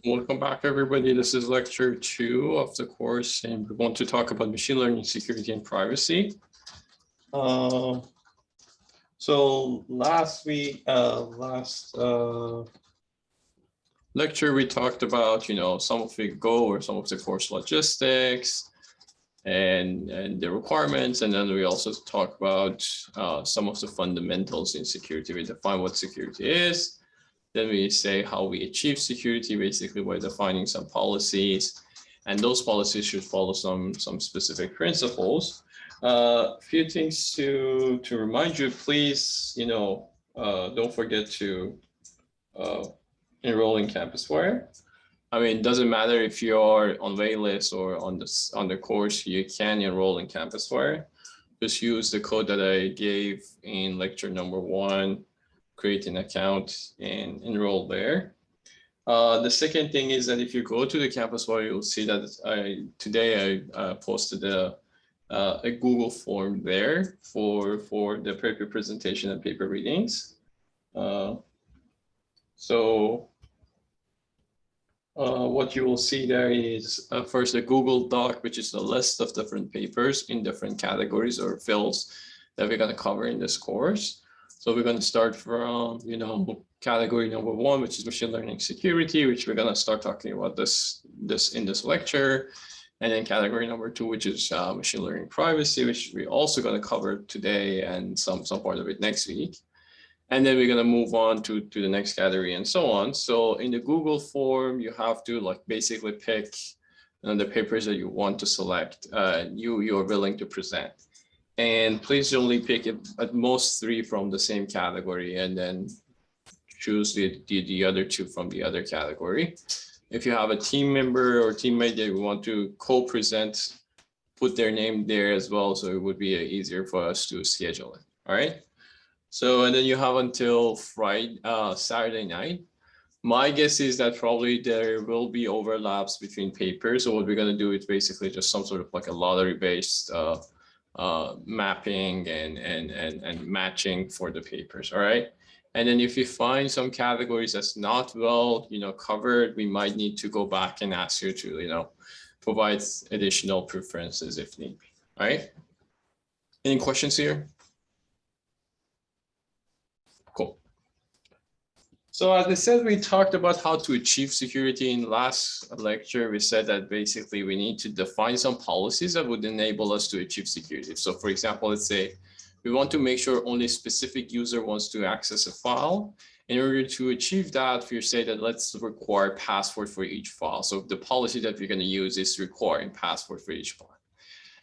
Welcome back, everybody. This is lecture 2 of the course, and we want to talk about machine learning, security, and privacy. So last lecture, we talked about, some of the Go or some of the course logistics and the requirements. And then we also talk about some of the fundamentals in security. We define what security is. Then we say how we achieve security, basically by defining some policies, and those policies should follow some specific principles. A few things to remind you, please, don't forget to enroll in CampusWire. I mean, it doesn't matter if you're on waitlist or on the course, you can enroll in CampusWire. Just use the code that I gave in lecture number 1. Create an account and enroll there. The second thing is that if you go to the CampusWire, you'll see that today I posted a Google form there for the paper presentation and paper readings. What you will see there is first a Google Doc, which is a list of different papers in different categories or fields that we're going to cover in this course. So we're going to start from, category number 1, which is machine learning security, which we're going to start talking about this in this lecture. And then category number 2, which is machine learning privacy, which we're also going to cover today and some part of it next week. And then we're going to move on to the next category and so on. So in the Google form, you have to basically pick the papers that you want to select, you are willing to present. And please only pick at most 3 from the same category, and then choose the other 2 from the other category. If you have a team member or teammate that you want to co-present, put their name there as well, so it would be easier for us to schedule it. All right. So, and then you have until Saturday night. My guess is that probably there will be overlaps between papers. So what we're going to do is basically just some sort of a lottery-based mapping and matching for the papers. All right. And then if you find some categories that's not well, covered, we might need to go back and ask you to, provide additional preferences if need be. All right. Any questions here? Cool. So as I said, we talked about how to achieve security in last lecture. We said that basically we need to define some policies that would enable us to achieve security. So for example, let's say we want to make sure only specific user wants to access a file. In order to achieve that, we say that let's require password for each file. So the policy that we're going to use is requiring password for each file.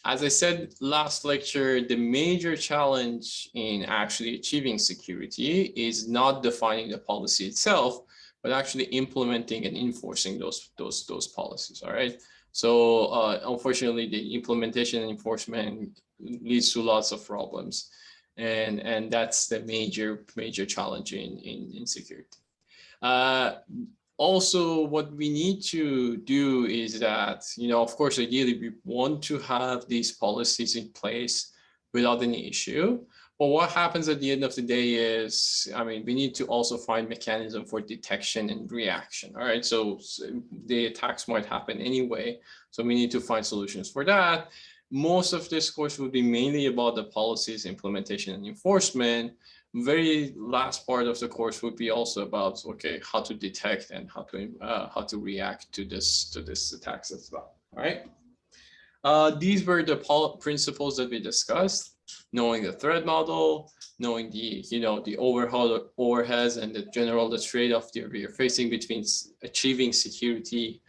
As I said last lecture, the major challenge in actually achieving security is not defining the policy itself, but actually implementing and enforcing those policies. All right. So unfortunately, the implementation and enforcement leads to lots of problems, and that's the major challenge in security. Also, what we need to do is that, of course, ideally, we want to have these policies in place without any issue. But what happens at the end of the day is, we need to also find mechanism for detection and reaction. All right, so the attacks might happen anyway. So we need to find solutions for that. Most of this course will be mainly about the policies, implementation, and enforcement. Very last part of the course would be also about, okay, how to detect and how to react to this attacks as well. All right. These were the principles that we discussed: knowing the threat model, knowing the overheads and the trade-off that we are facing between achieving security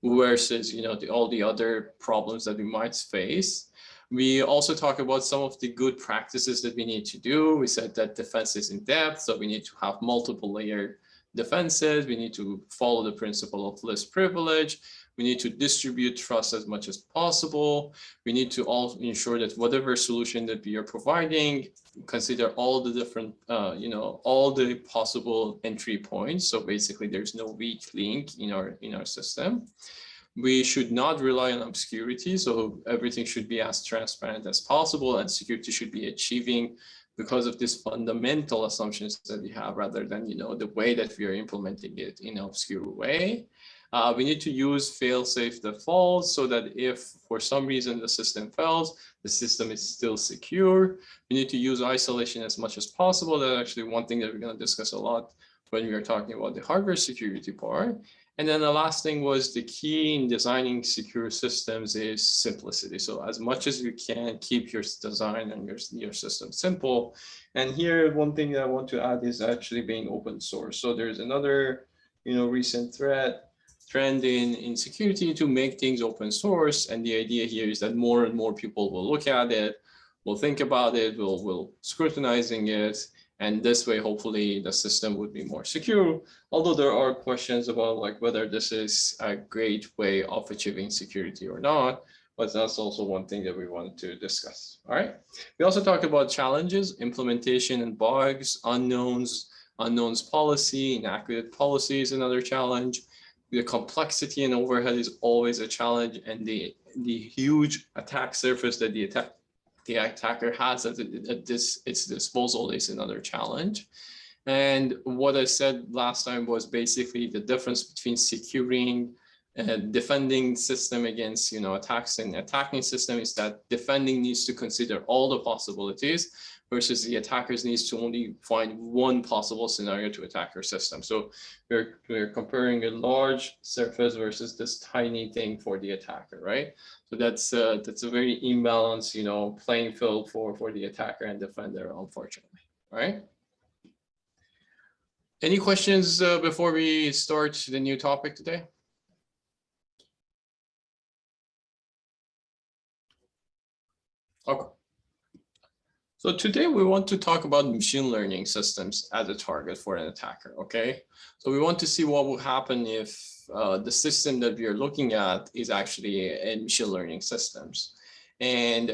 versus all the other problems that we might face. We also talk about some of the good practices that we need to do. We said that defense is in depth, so we need to have multiple layer defenses. We need to follow the principle of least privilege. We need to distribute trust as much as possible. We need to also ensure that whatever solution that we are providing, consider all the different, all the possible entry points. So basically, there's no weak link in our system. We should not rely on obscurity, so everything should be as transparent as possible, and security should be achieving because of these fundamental assumptions that we have, rather than the way that we are implementing it in an obscure way. We need to use fail-safe defaults so that if for some reason the system fails, the system is still secure. We need to use isolation as much as possible. That's actually one thing that we're going to discuss a lot when we are talking about the hardware security part. And then the last thing was the key in designing secure systems is simplicity. So as much as you can, keep your design and your system simple. And here, one thing that I want to add is actually being open source. So there's another, recent trend in security to make things open source. And the idea here is that more and more people will look at it, will think about it, will scrutinizing it. And this way, hopefully, the system would be more secure. Although there are questions about like whether this is a great way of achieving security or not, but that's also one thing that we wanted to discuss. All right. We also talked about challenges, implementation and bugs, unknowns policy, inaccurate policy is another challenge. The complexity and overhead is always a challenge, and the huge attack surface that the attacker has at its disposal is another challenge. And what I said last time was basically the difference between securing and defending system against attacks, and attacking system is that defending needs to consider all the possibilities versus the attackers needs to only find one possible scenario to attack your system. So we're comparing a large surface versus this tiny thing for the attacker, right? So that's a very imbalanced, playing field for the attacker and defender, unfortunately. All right. Any questions before we start the new topic today? Okay. So today we want to talk about machine learning systems as a target for an attacker, okay? So we want to see what will happen if the system that we are looking at is actually a machine learning systems, and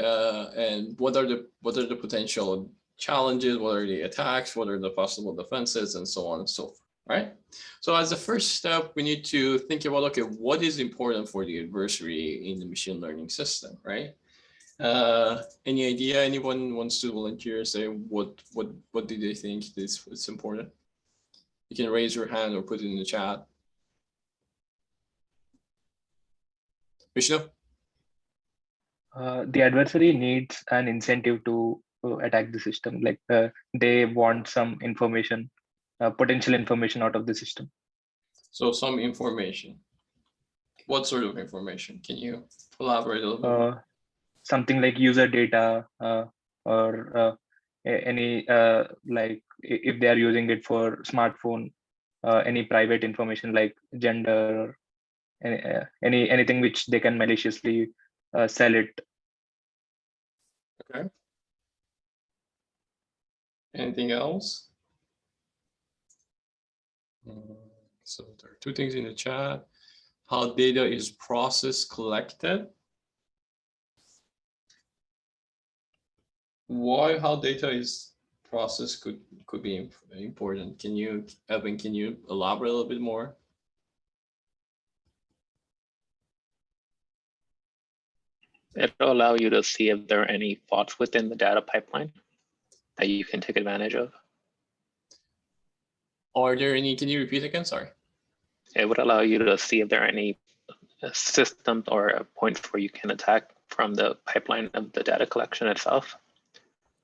what are the potential challenges, what are the attacks, what are the possible defenses, and so on and so forth, right? So as the first step, we need to think about, okay, what is important for the adversary in the machine learning system, right? Any idea? Anyone wants to volunteer? Say what do they think it's important? You can raise your hand or put it in the chat. Vishnu? The adversary needs an incentive to attack the system. Like they want some information, potential information out of the system. So some information. What sort of information? Can you elaborate a little bit more? Something like user data or any like if they are using it for smartphone, any private information like gender, anything which they can maliciously sell it. Okay. Anything else? So there are two things in the chat. How data is processed, collected. Why how data is processed could be important. Can you, Evan, can you elaborate a little bit more? It'll allow you to see if there are any faults within the data pipeline that you can take advantage of. Are there any, can you repeat again? Sorry. It would allow you to see if there are any systems or points where you can attack from the pipeline of the data collection itself.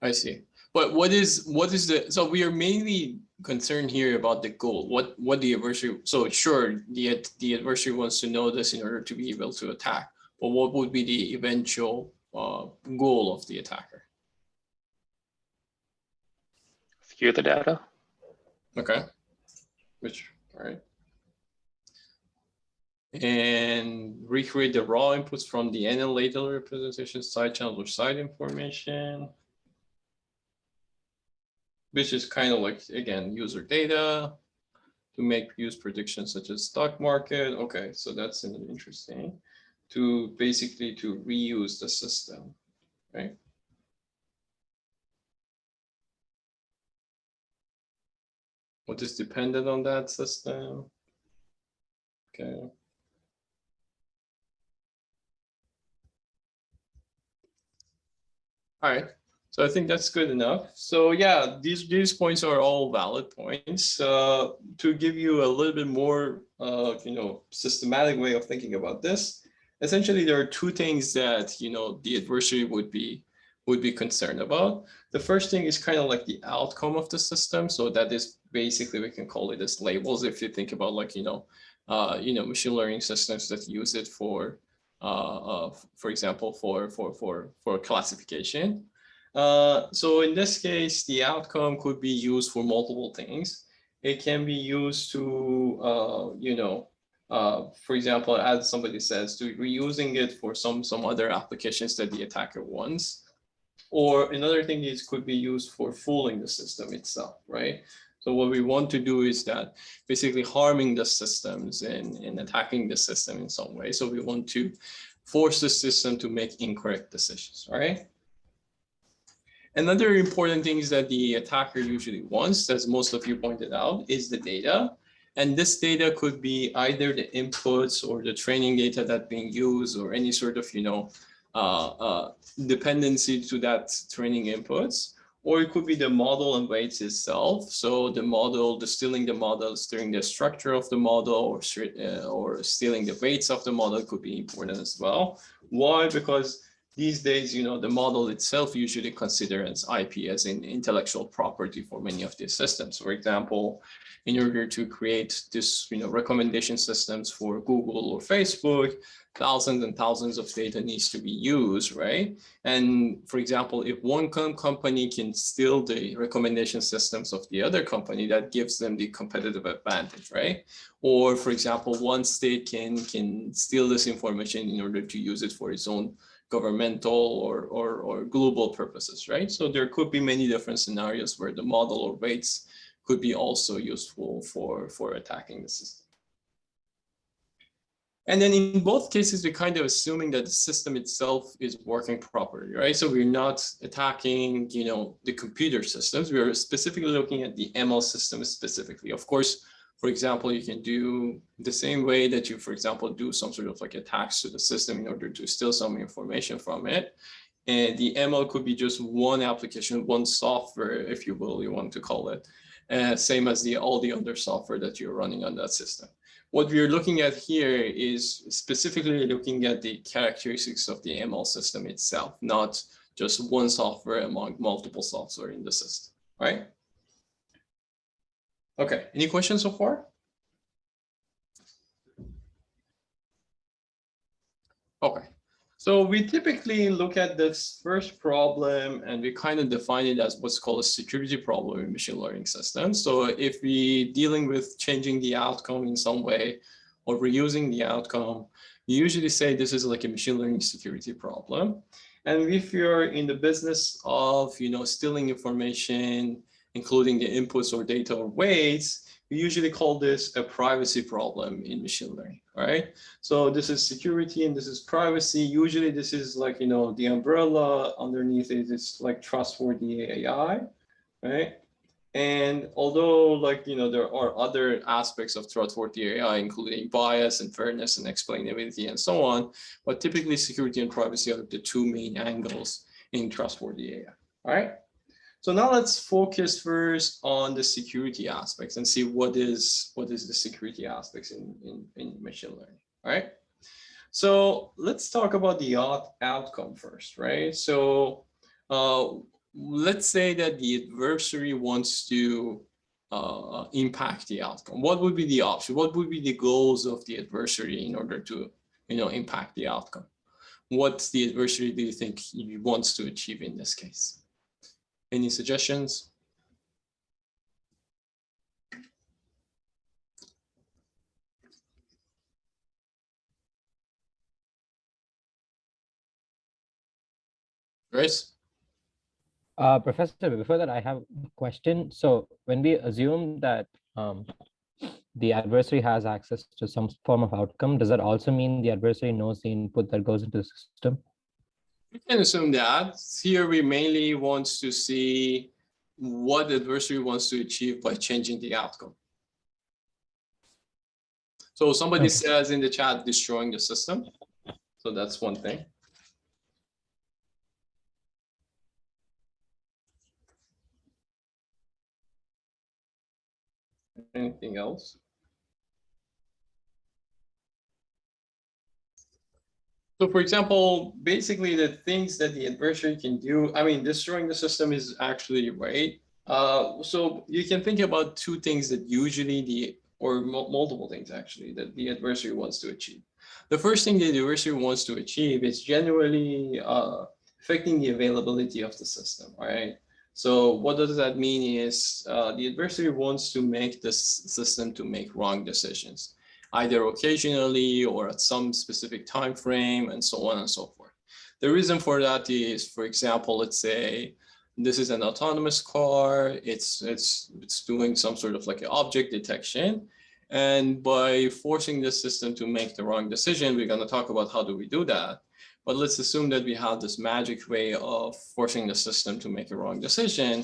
I see. But what is the, so we are mainly concerned here about the goal, what the adversary, so sure, the adversary wants to know this in order to be able to attack, but what would be the eventual goal of the attacker? Skew the data. Okay. Which, all right. And recreate the raw inputs from the NL later representation, side channel or side information. Which is kind of like, again, user data to make use predictions such as stock market. Okay, so that's interesting. To basically to reuse the system, right? What is dependent on that system? Okay. All right. So I think that's good enough. So yeah, these points are all valid points. To give you a little bit more, systematic way of thinking about this, essentially there are two things that the adversary would be concerned about. The first thing is kind of like the outcome of the system. So that is basically, we can call it as labels. If you think about like machine learning systems that use it for example, for classification. So in this case, the outcome could be used for multiple things. It can be used to, for example, as somebody says, to reusing it for some other applications that the attacker wants. Or another thing is could be used for fooling the system itself, right? So what we want to do is that basically harming the systems and attacking the system in some way. So we want to force the system to make incorrect decisions, all right? Another important thing is that the attacker usually wants, as most of you pointed out, is the data. And this data could be either the inputs or the training data that's being used, or any sort of, dependency to that training inputs, or it could be the model and weights itself. So the model, stealing the model, stealing the structure of the model, or stealing the weights of the model could be important as well. Why? Because these days, the model itself usually considered as IP, as in intellectual property for many of these systems. For example, in order to create this, recommendation systems for Google or Facebook, thousands and thousands of data needs to be used, right? And for example, if one company can steal the recommendation systems of the other company, that gives them the competitive advantage, right? Or for example, one state can steal this information in order to use it for its own governmental or global purposes, right? So there could be many different scenarios where the model or weights could be also useful for attacking the system. And then in both cases, we're kind of assuming that the system itself is working properly, right? So we're not attacking, the computer systems. We are specifically looking at the ML system specifically. Of course, for example, you can do the same way that you, for example, do some sort of like attacks to the system in order to steal some information from it. And the ML could be just one application, one software, if you will, you want to call it, same as all the other software that you're running on that system. What we're looking at here is specifically looking at the characteristics of the ML system itself, not just one software among multiple software in the system, right? Okay, any questions so far? Okay, so we typically look at this first problem and we kind of define it as what's called a security problem in machine learning systems. So if we dealing with changing the outcome in some way or reusing the outcome, we usually say this is like a machine learning security problem. And if you're in the business of, stealing information, including the inputs or data or weights, we usually call this a privacy problem in machine learning, right? So this is security and this is privacy. Usually this is like, the umbrella underneath it is like trustworthy AI, right? And although there are other aspects of trustworthy AI, including bias and fairness and explainability and so on, but typically security and privacy are the two main angles in trustworthy AI, all right? So now let's focus first on the security aspects and see what is the security aspects in machine learning, all right? So let's talk about the outcome first, right? So let's say that the adversary wants to impact the outcome. What would be the option? What would be the goals of the adversary in order to, impact the outcome? What the adversary do you think he wants to achieve in this case? Any suggestions? Grace? Professor, before that, I have a question. So when we assume that the adversary has access to some form of outcome, does that also mean the adversary knows the input that goes into the system? We can assume that. Here we mainly want to see what the adversary wants to achieve by changing the outcome. So somebody says in the chat, destroying the system. So that's one thing. Anything else? So for example, basically the things that the adversary can do, I mean, destroying the system is actually right. So you can think about two things that usually multiple things actually that the adversary wants to achieve. The first thing the adversary wants to achieve is generally affecting the availability of the system, all right? So what does that mean is the adversary wants to make this system to make wrong decisions, either occasionally or at some specific time frame, and so on and so forth. The reason for that is, for example, let's say this is an autonomous car, it's doing some sort of like an object detection. And by forcing the system to make the wrong decision, we're going to talk about how do we do that. But let's assume that we have this magic way of forcing the system to make a wrong decision.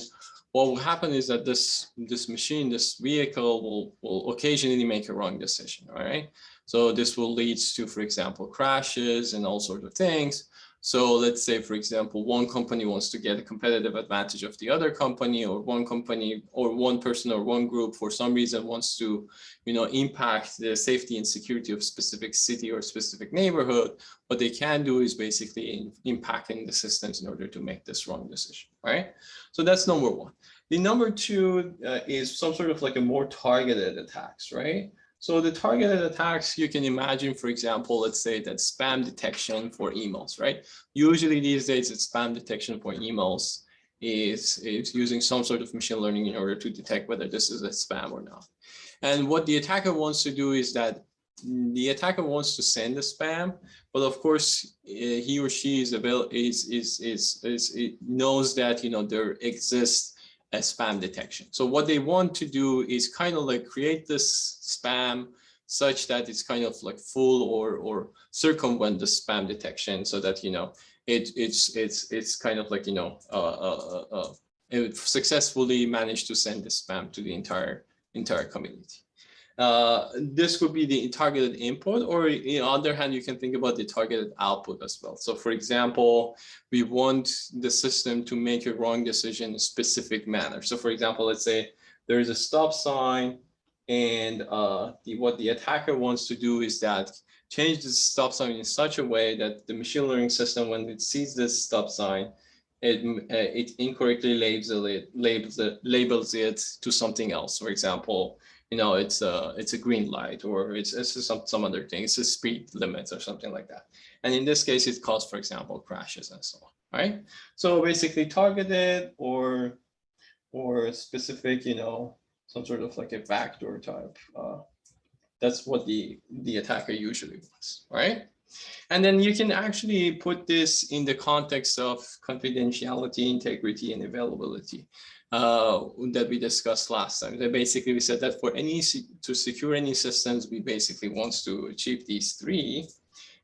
What will happen is that this machine, this vehicle will occasionally make a wrong decision, all right? So this will lead to, for example, crashes and all sorts of things. So let's say, for example, one company wants to get a competitive advantage of the other company, or one company or one person or one group for some reason wants to, impact the safety and security of a specific city or specific neighborhood. What they can do is basically impacting the systems in order to make this wrong decision, right? So that's number one. The number two is some sort of like a more targeted attacks, right? So the targeted attacks, you can imagine, for example, let's say that spam detection for emails, right? Usually these days, it's spam detection for emails is using some sort of machine learning in order to detect whether this is a spam or not. And what the attacker wants to do is that the attacker wants to send a spam, but of course he or she knows that there exists a spam detection. So what they want to do is kind of like create this spam such that it's kind of like full or circumvent the spam detection, so that it's kind of like it successfully managed to send the spam to the entire community. This could be the targeted input, or on the other hand, you can think about the targeted output as well. So for example, we want the system to make a wrong decision in a specific manner. So for example, let's say there is a stop sign, and what the attacker wants to do is that change the stop sign in such a way that the machine learning system, when it sees this stop sign, it incorrectly labels it to something else. For example, it's a green light, or it's some other thing. It's a speed limit or something like that. And in this case, it caused, for example, crashes and so on, right? So basically targeted or specific, some sort of like a backdoor type. That's what the attacker usually wants, right? And then you can actually put this in the context of confidentiality, integrity, and availability that we discussed last time. That basically we said that to secure any systems, we basically want to achieve these three.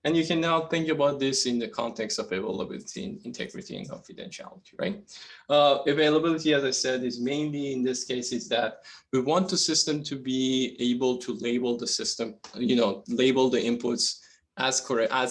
And you can now think about this in the context of availability, integrity, and confidentiality, right? Availability, as I said, is mainly in this case is that we want the system to be able to label the system, label the inputs as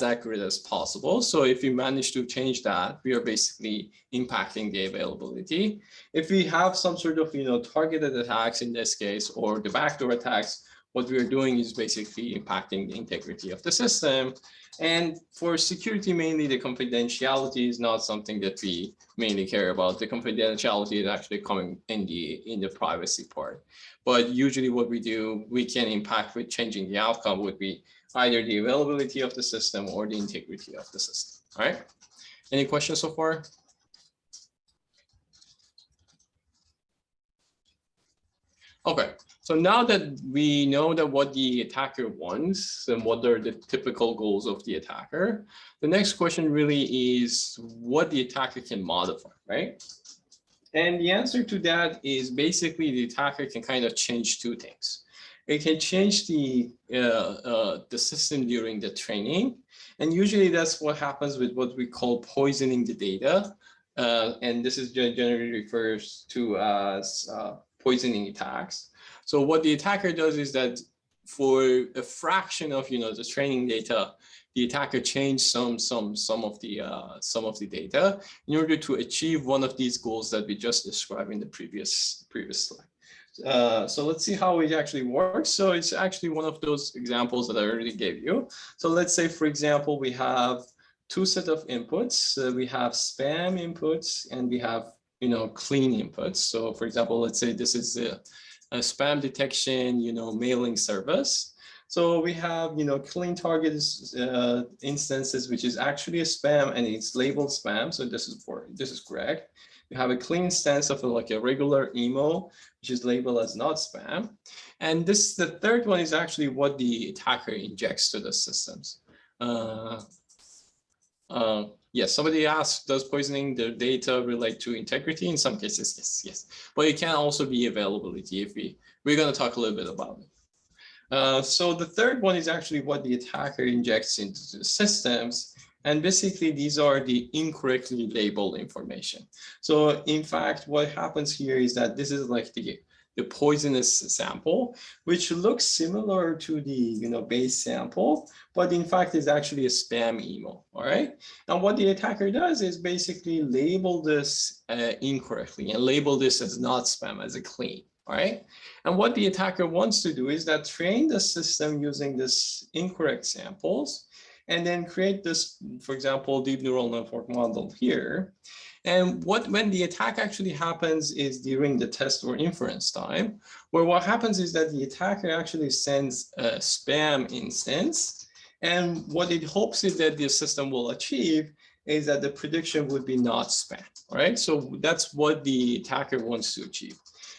accurate as possible. So if we manage to change that, we are basically impacting the availability. If we have some sort of targeted attacks in this case, or the backdoor attacks, what we are doing is basically impacting the integrity of the system. And for security, mainly the confidentiality is not something that we mainly care about. The confidentiality is actually coming in the privacy part. But usually what we do, we can impact with changing the outcome would be either the availability of the system or the integrity of the system, all right? Any questions so far? Okay, so now that we know that what the attacker wants and what are the typical goals of the attacker, the next question really is what the attacker can modify, right? And the answer to that is basically the attacker can kind of change two things. It can change the system during the training. And usually that's what happens with what we call poisoning the data. And this is generally refers to as poisoning attacks. So what the attacker does is that for a fraction of the training data, the attacker changed some of the data in order to achieve one of these goals that we just described in the previous slide. So let's see how it actually works. So it's actually one of those examples that I already gave you. So let's say, for example, we have two set of inputs. We have spam inputs and we have, clean inputs. So for example, let's say this is a spam detection, mailing service. So we have, clean target instances, which is actually a spam and it's labeled spam. So this is correct. You have a clean instance of like a regular email, which is labeled as not spam. And the third one is actually what the attacker injects to the systems. Yes, somebody asked, does poisoning the data relate to integrity? In some cases, yes. But it can also be availability we're going to talk a little bit about it. So the third one is actually what the attacker injects into the systems. And basically, these are the incorrectly labeled information. So in fact, what happens here is that this is like the poisonous sample, which looks similar to the base sample, but in fact is actually a spam email. All right. And what the attacker does is basically label this incorrectly and label this as not spam, as a clean. All right. And what the attacker wants to do is that train the system using this incorrect samples, and then create this, for example, deep neural network model here. And when the attack actually happens is during the test or inference time, where what happens is that the attacker actually sends a spam instance. And what it hopes is that the system will achieve is that the prediction would be not spam. All right, so that's what the attacker wants to achieve.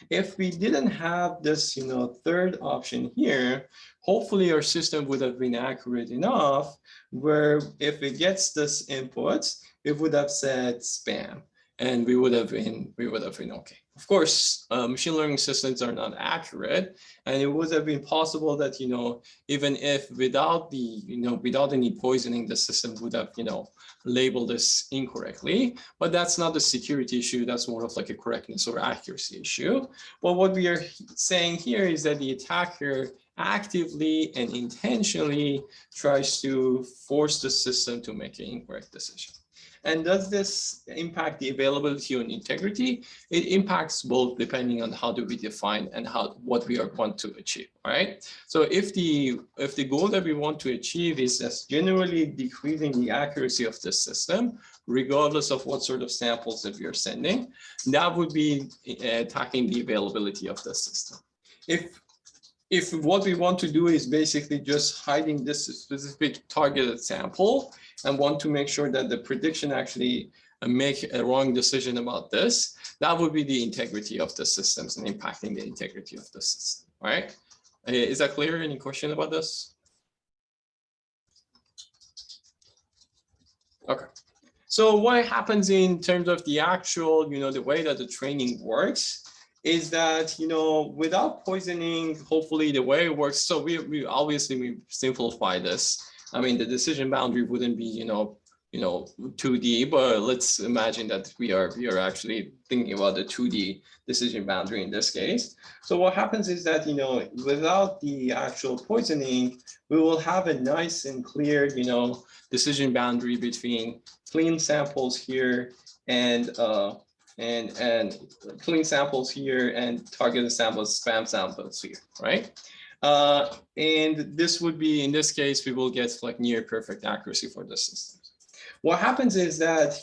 If we didn't have this, third option here, hopefully our system would have been accurate enough where if it gets this input, it would have said spam, and we would have been okay. Of course, machine learning systems are not accurate, and it would have been possible that even if without any poisoning, the system would have labeled this incorrectly. But that's not a security issue. That's more of like a correctness or accuracy issue. But what we are saying here is that the attacker actively and intentionally tries to force the system to make an incorrect decision. And does this impact the availability and integrity? It impacts both, depending on how do we define and what we want to achieve. All right. So if the goal that we want to achieve is just generally decreasing the accuracy of the system, regardless of what sort of samples that we are sending, that would be attacking the availability of the system. If what we want to do is basically just hiding this specific targeted sample and want to make sure that the prediction actually make a wrong decision about this, that would be the integrity of the systems and impacting the integrity of the system. All right. Is that clear? Any question about this? Okay. So what happens in terms of the actual, the way that the training works is that, without poisoning, hopefully the way it works. So we obviously simplify this. I mean, the decision boundary wouldn't be, 2D, but let's imagine that we are actually thinking about the 2D decision boundary in this case. So what happens is that, without the actual poisoning, we will have a nice and clear, decision boundary between clean samples here and clean samples here and targeted samples, spam samples here, right? And this would be, in this case, we will get like near perfect accuracy for the systems. What happens is that,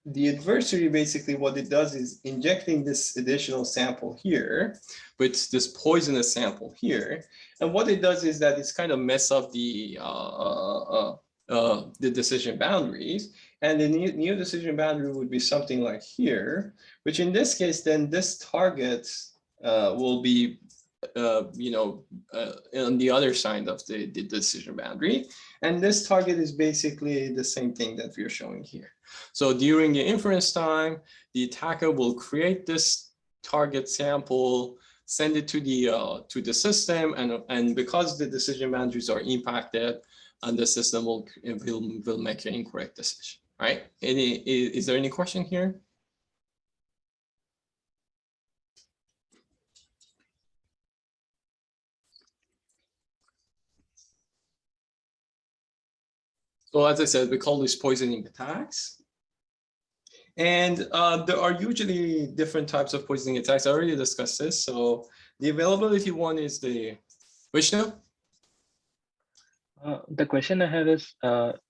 the adversary, basically what it does is injecting this additional sample here with this poisonous sample here. And what it does is that it's kind of mess up the decision boundaries. And the new decision boundary would be something like here, which in this case, then this target will be, on the other side of the decision boundary. And this target is basically the same thing that we're showing here. So during the inference time, the attacker will create this target sample, send it to the system, and because the decision boundaries are impacted, and the system will make an incorrect decision. Right? Is there any question here? So as I said, we call this poisoning attacks. And there are usually different types of poisoning attacks. I already discussed this. So the availability one is the, Vishnu? The question I have is,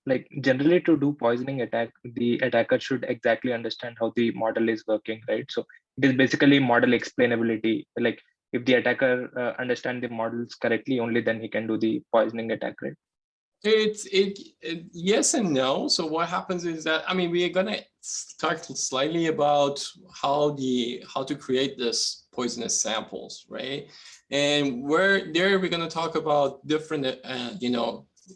like generally to do poisoning attack, the attacker should exactly understand how the model is working, right? So it is basically model explainability. Like if the attacker understand the models correctly, only then he can do the poisoning attack, right? It yes and no. So what happens is that, I mean, we are gonna talk slightly about how to create this poisonous samples, right? And we're gonna talk about different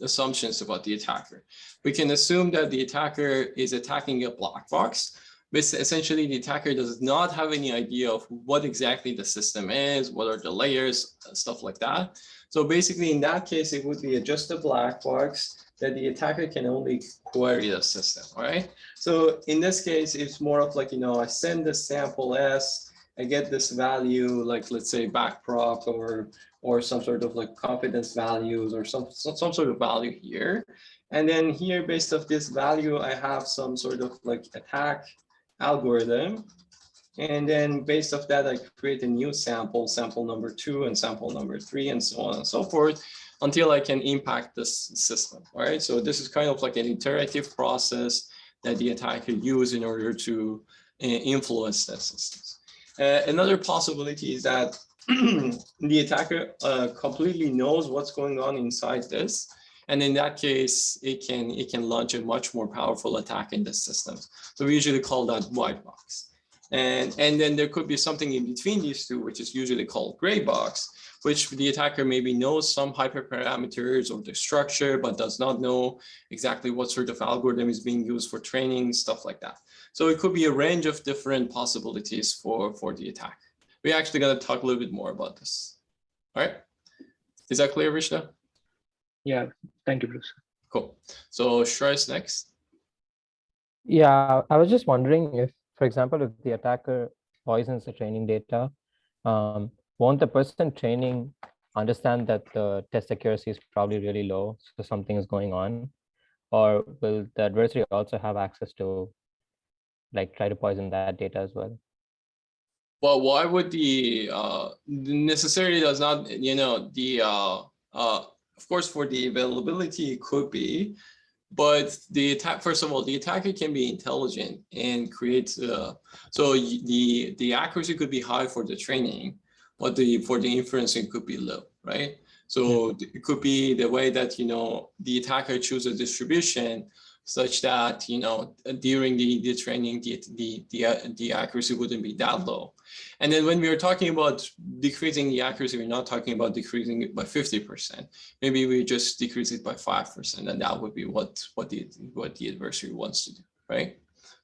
assumptions about the attacker. We can assume that the attacker is attacking a black box, but essentially the attacker does not have any idea of what exactly the system is, what are the layers, stuff like that. So basically, in that case, it would be just a black box that the attacker can only query the system, all right? So in this case, it's more of like, I send the sample S, I get this value, like let's say backprop or some sort of like confidence values or some sort of value here. And then here, based off this value, I have some sort of like attack algorithm. And then based off that, I create a new sample number 2 and sample number 3 and so on and so forth until I can impact this system, all right? So this is kind of like an iterative process that the attacker uses in order to influence the systems. Another possibility is that the attacker completely knows what's going on inside this. And in that case, it can launch a much more powerful attack in the system. So we usually call that white box. And then there could be something in between these two, which is usually called gray box, which the attacker maybe knows some hyperparameters or the structure, but does not know exactly what sort of algorithm is being used for training, stuff like that. So it could be a range of different possibilities for the attack. We're actually going to talk a little bit more about this. All right. Is that clear, Vishnu? Yeah, thank you, Bruce. Cool. So Shreyas next. Yeah, I was just wondering if, for example, if the attacker poisons the training data, won't the person training understand that the test accuracy is probably really low, so something is going on? Or will the adversary also have access to like try to poison that data as well? Well, why would the necessarily does not, of course, for the availability, it could be, but the attack, first of all, the attacker can be intelligent and create, so the accuracy could be high for the training, but for the inferencing could be low, right? So it could be the way that, the attacker chooses a distribution such that, during the training, the accuracy wouldn't be that low. And then when we are talking about decreasing the accuracy, we're not talking about decreasing it by 50%. Maybe we just decrease it by 5%, and that would be what the adversary wants to do, right?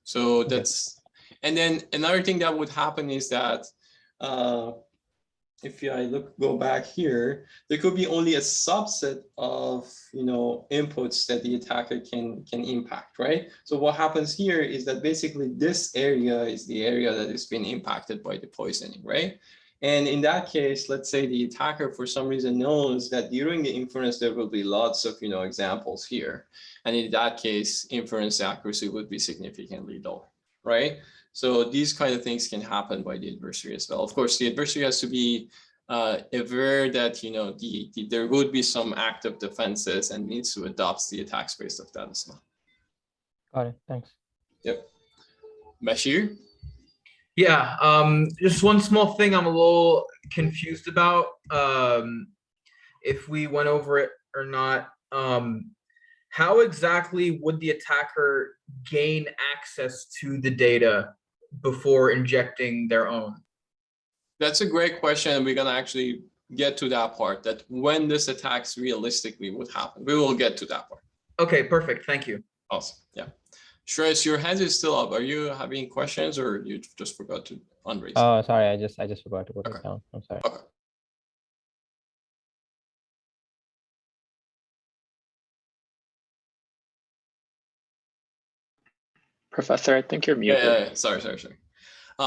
So that's, and then another thing that would happen is that if I go back here, there could be only a subset of inputs that the attacker can impact, right? So what happens here is that basically this area is the area that is being impacted by the poisoning, right? And in that case, let's say the attacker for some reason knows that during the inference there will be lots of examples here, and in that case, inference accuracy would be significantly lower, right? So these kind of things can happen by the adversary as well. Of course, the adversary has to be aware that there would be some active defenses and needs to adopt the attack space of that as well. Got it. Thanks. Yep. Bashir? Yeah, just one small thing I'm a little confused about, if we went over it or not. How exactly would the attacker gain access to the data before injecting their own? That's a great question, and we're going to actually get to that part, that when this attacks realistically would happen. We will get to that part. Okay, perfect. Thank you. Awesome. Yeah. Shreyas, your hand is still up. Are you having questions, or you just forgot to unraise? Oh, sorry. I just forgot to put Okay. it down. I'm sorry. Okay. Professor, I think you're muted. Yeah. Sorry.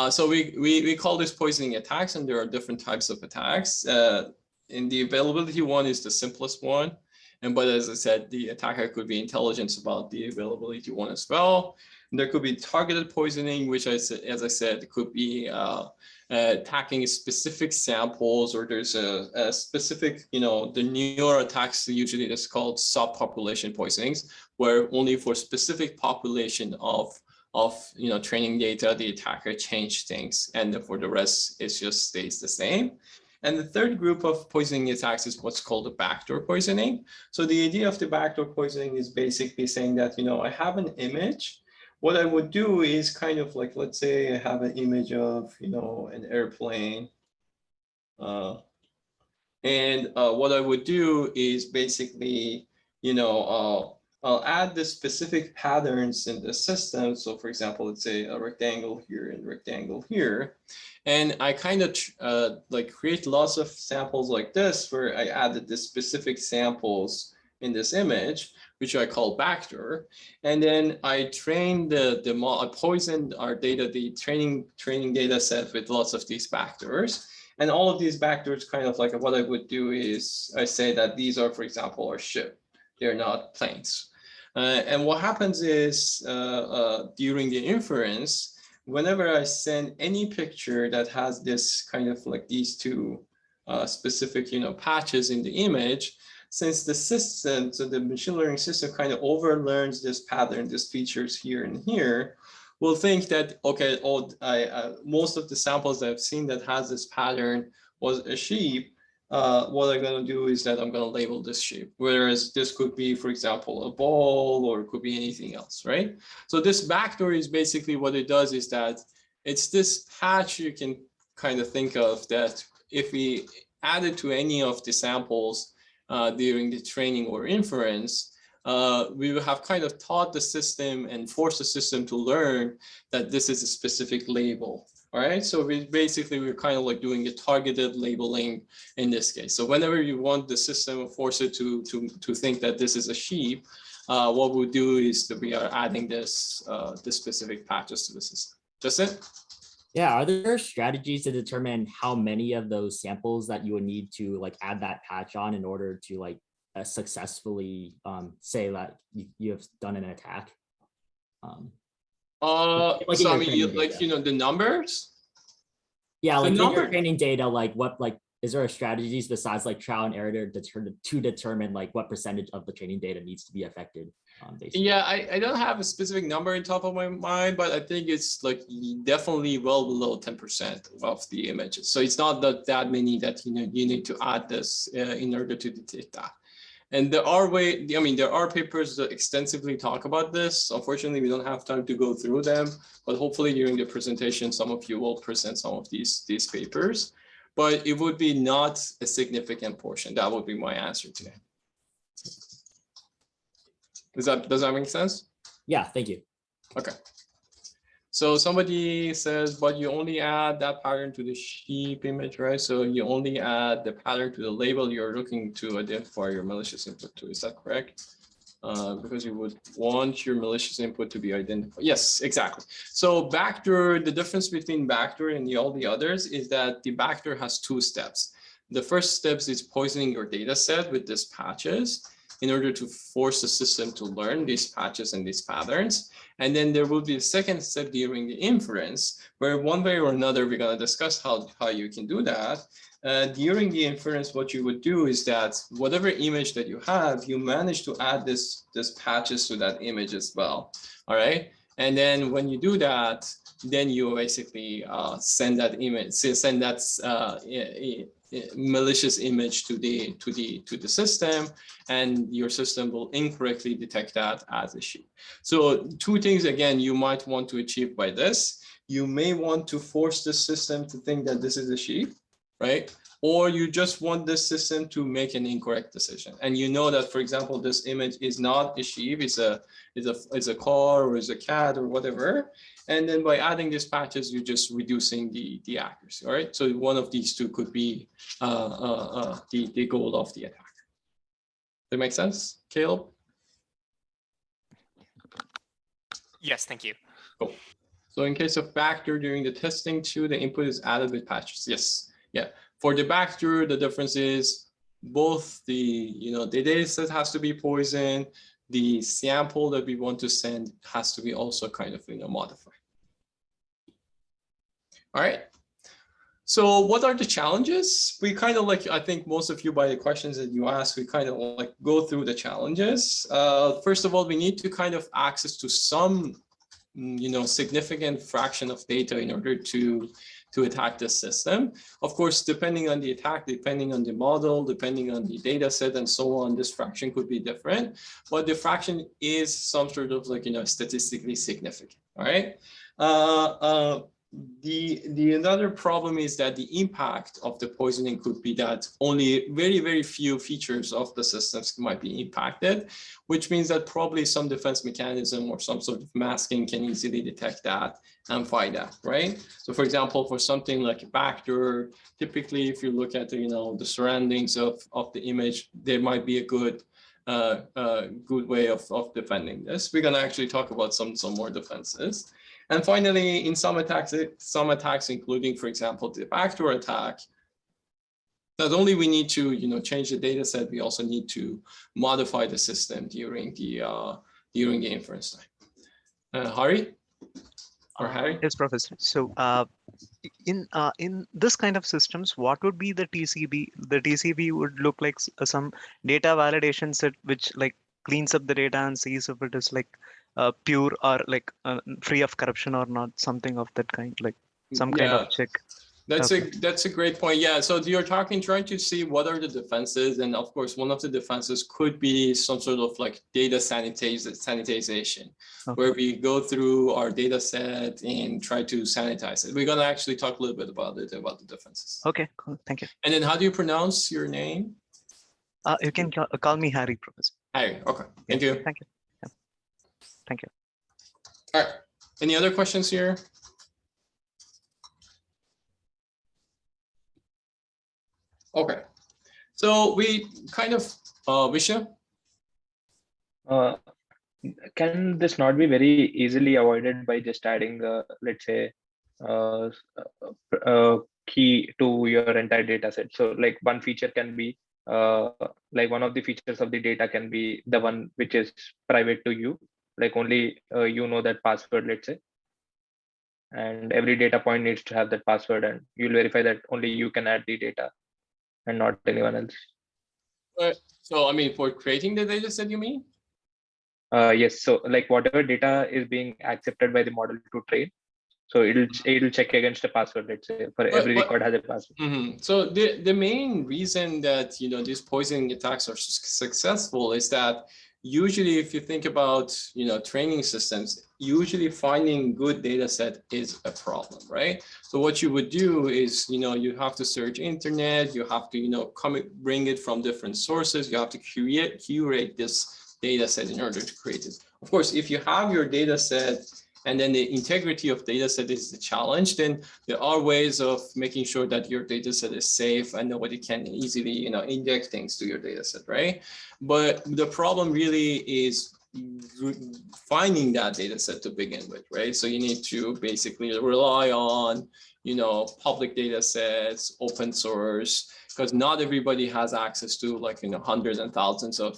So we call this poisoning attacks, and there are different types of attacks. In the availability one is the simplest one. But as I said, the attacker could be intelligent about the availability one as well. There could be targeted poisoning, which as I said, could be attacking specific samples, or there's a specific, the newer attacks usually that's called subpopulation poisonings, where only for specific population of training data, the attacker changed things, and for the rest, it just stays the same. And the third group of poisoning attacks is what's called the backdoor poisoning. So the idea of the backdoor poisoning is basically saying that, I have an image. What I would do is kind of like, let's say I have an image of, an airplane. And what I would do is basically, I'll add the specific patterns in the system. So for example, let's say a rectangle here and rectangle here. And I kind of like create lots of samples like this, where I added the specific samples in this image, which I call backdoor. And then I train I poisoned our data, the training data set with lots of these backdoors. And all of these backdoors, kind of like what I would do is I say that these are, for example, our ship. They're not planes. And what happens is during the inference, whenever I send any picture that has this kind of like these two specific, patches in the image, since the system, so the machine learning system kind of overlearns this pattern, these features here and here, we'll think that, okay, most of the samples that I've seen that has this pattern was a sheep. What I'm going to do is that I'm going to label this sheep, whereas this could be, for example, a ball, or it could be anything else, right? So this backdoor is basically what it does is that it's this patch you can kind of think of that if we add it to any of the samples during the training or inference, we will have kind of taught the system and forced the system to learn that this is a specific label. All right, so we're kind of like doing a targeted labeling in this case. So whenever you want the system, force it to think that this is a sheep, what we'll do is that we are adding this specific patches to the system. Just it? Yeah, are there strategies to determine how many of those samples that you would need to like add that patch on in order to like successfully say that you have done an attack? Like so I mean, like the numbers. Yeah, like in number your training data, like what, like is there strategies besides like trial and error to determine like what percentage of the training data needs to be affected? Basically? Yeah, I don't have a specific number in top of my mind, but I think it's like definitely well below 10% of the images. So it's not that many that you need to add this in order to detect that. And there are papers that extensively talk about this. Unfortunately, we don't have time to go through them, but hopefully during the presentation, some of you will present some of these papers. But it would be not a significant portion. That would be my answer today. Does that make sense? Yeah, thank you. Okay. So somebody says, but you only add that pattern to the sheep image, right? So you only add the pattern to the label you're looking to identify your malicious input to. Is that correct? Because you would want your malicious input to be identified. Yes, exactly. So backdoor, the difference between backdoor and all the others is that the backdoor has two steps. The first step is poisoning your data set with these patches in order to force the system to learn these patches and these patterns. And then there will be a second step during the inference, where one way or another, we're going to discuss how you can do that. During the inference, what you would do is that whatever image that you have, you manage to add this patches to that image as well. All right. And then when you do that, then you basically send that image, send that malicious image to the system, and your system will incorrectly detect that as a sheep. So two things again you might want to achieve by this. You may want to force the system to think that this is a sheep, right? Or you just want this system to make an incorrect decision, and you know that, for example, this image is not a sheep, it's a car or is a cat or whatever. And then by adding these patches, you're just reducing the accuracy. All right. So one of these two could be the goal of the attack. That make sense, Caleb? Yes, thank you. Cool. So in case of backdoor during the testing too, the input is added with patches. Yes. Yeah. For the backdoor, the difference is both the data set has to be poisoned. the sample that we want to send has to be also kind of, modified. All right. So what are the challenges? We kind of like, I think most of you by the questions that you asked, we kind of like go through the challenges. First of all, we need to kind of access to some, significant fraction of data in order to attack the system. Of course, depending on the attack, depending on the model, depending on the data set and so on, this fraction could be different, but the fraction is some sort of like, statistically significant, all right? The another problem is that the impact of the poisoning could be that only very, very few features of the systems might be impacted, which means that probably some defense mechanism or some sort of masking can easily detect that and find that, right? So for example, for something like a backdoor, typically if you look at the, the surroundings of the image, there might be a good way of defending this. We're gonna actually talk about some more defenses. And finally, in some attacks, including, for example, the backdoor attack, not only we need to change the data set, we also need to modify the system during the inference time. Hari or Harry? Yes, Professor. So in this kind of systems, what would be the TCB? The TCB would look like some data validation set which like cleans up the data and sees if it is like pure or like free of corruption or not, something of that kind, like some kind of check. That's a great point. Yeah, so you're trying to see what are the defenses, and of course one of the defenses could be some sort of like data sanitization, where we go through our data set and try to sanitize it. We're gonna actually talk a little bit about the defenses. Okay, cool. Thank you. And then how do you pronounce your name? You can call me Harry, Professor. Harry. Okay. Thank you. Thank you. Yeah. Thank you. All right. Any other questions here? Okay. So we kind of, Vishnu? Can this not be very easily avoided by just adding, let's say, key to your entire data set? So like one feature can be, like one of the features of the data can be the one which is private to you, like only you know that password, let's say. And every data point needs to have that password, and you'll verify that only you can add the data and not anyone else. So I mean, for creating the data set, you mean? Yes. So like whatever data is being accepted by the model to train, so it'll check against a password. Let's say for every record has a password. So the main reason that these poisoning attacks are successful is that usually, if you think about training systems, usually finding good data set is a problem, right? So what you would do is you have to search internet, you have to bring it from different sources, you have to curate this data set in order to create it. Of course, if you have your data set and then the integrity of data set is the challenge, then there are ways of making sure that your data set is safe and nobody can easily inject things to your data set, right? But the problem really is finding that data set to begin with, right? So you need to basically rely on public data sets, open source, because not everybody has access to like hundreds and thousands of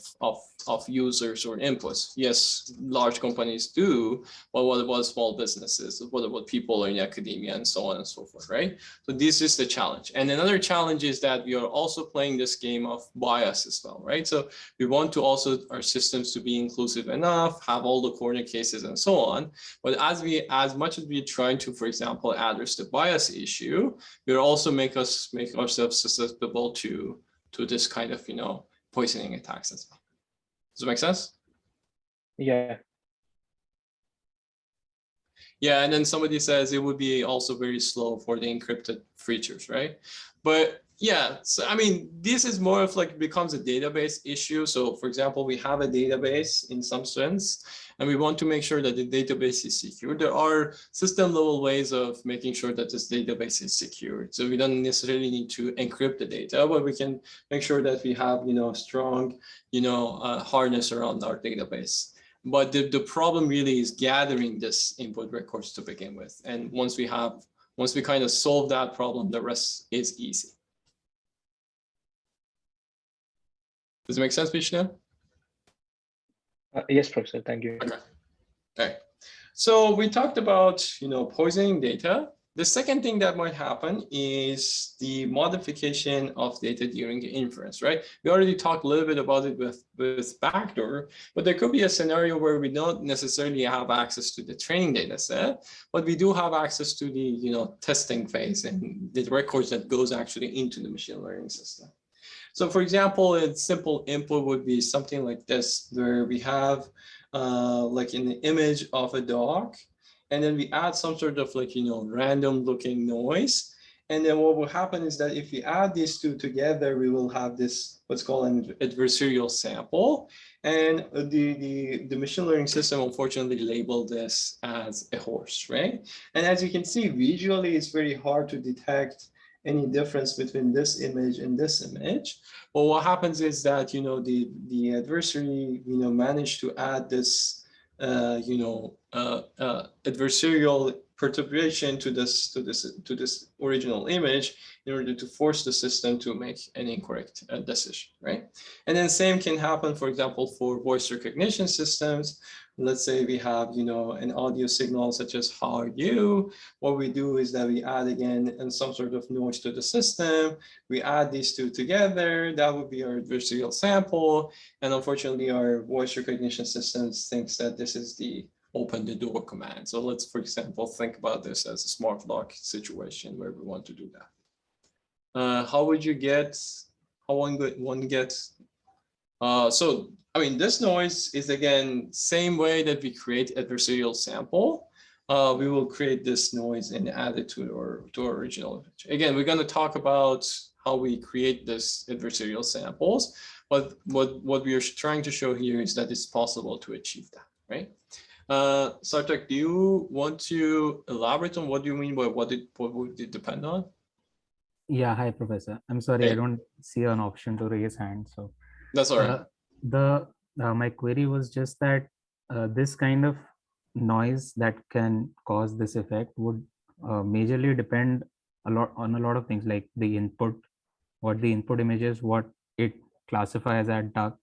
users or inputs. Yes, large companies do, but what about small businesses? What about people in academia and so on and so forth, right? So this is the challenge. And another challenge is that we are also playing this game of bias as well, right? So we want to also our systems to be inclusive enough, have all the corner cases and so on. But as much as we're trying to, for example, address the bias issue, we're also make ourselves susceptible to this kind of poisoning attacks as well. Does it make sense? Yeah. Yeah, and then somebody says it would be also very slow for the encrypted features, right? But yeah, so I mean, this is more of like becomes a database issue. So for example, we have a database in some sense, and we want to make sure that the database is secure. There are system level ways of making sure that this database is secure. So we don't necessarily need to encrypt the data, but we can make sure that we have, strong, harness around our database. But the problem really is gathering this input records to begin with. And once we kind of solve that problem, the rest is easy. Does it make sense, Vishnu? Yes, Professor. Thank you. Okay. Okay. So we talked about, poisoning data. The second thing that might happen is the modification of data during the inference, right? We already talked a little bit about it with backdoor, but there could be a scenario where we don't necessarily have access to the training data set, but we do have access to the, testing phase and the records that goes actually into the machine learning system. So for example, a simple input would be something like this, where we have like an image of a dog, and then we add some sort of like, random looking noise. And then what will happen is that if we add these two together, we will have this, what's called an adversarial sample. And the machine learning system unfortunately labeled this as a horse, right? And as you can see, visually, it's very hard to detect any difference between this image and this image. Well, what happens is that, the adversary, managed to add this, adversarial perturbation to this original image in order to force the system to make an incorrect decision, right? And then same can happen, for example, for voice recognition systems. Let's say we have, an audio signal such as "how are you?" What we do is that we add again and some sort of noise to the system. We add these two together. That would be our adversarial sample. And unfortunately, our voice recognition systems thinks that this is the open the door command. So let's, for example, think about this as a smart lock situation where we want to do that. How would you get? How one gets? So I mean, this noise is again same way that we create adversarial sample. We will create this noise and add it to our original image. Again, we're going to talk about how we create this adversarial samples, but what we are trying to show here is that it's possible to achieve that, right? Sarthak, do you want to elaborate on what do you mean by what would it depend on? Yeah, hi, Professor. I'm sorry, Hey. I don't see an option to raise hand. So That's all right. my query was just that this kind of noise that can cause this effect would majorly depend on a lot of things, like the input, what the input image is, what it classifies as duck,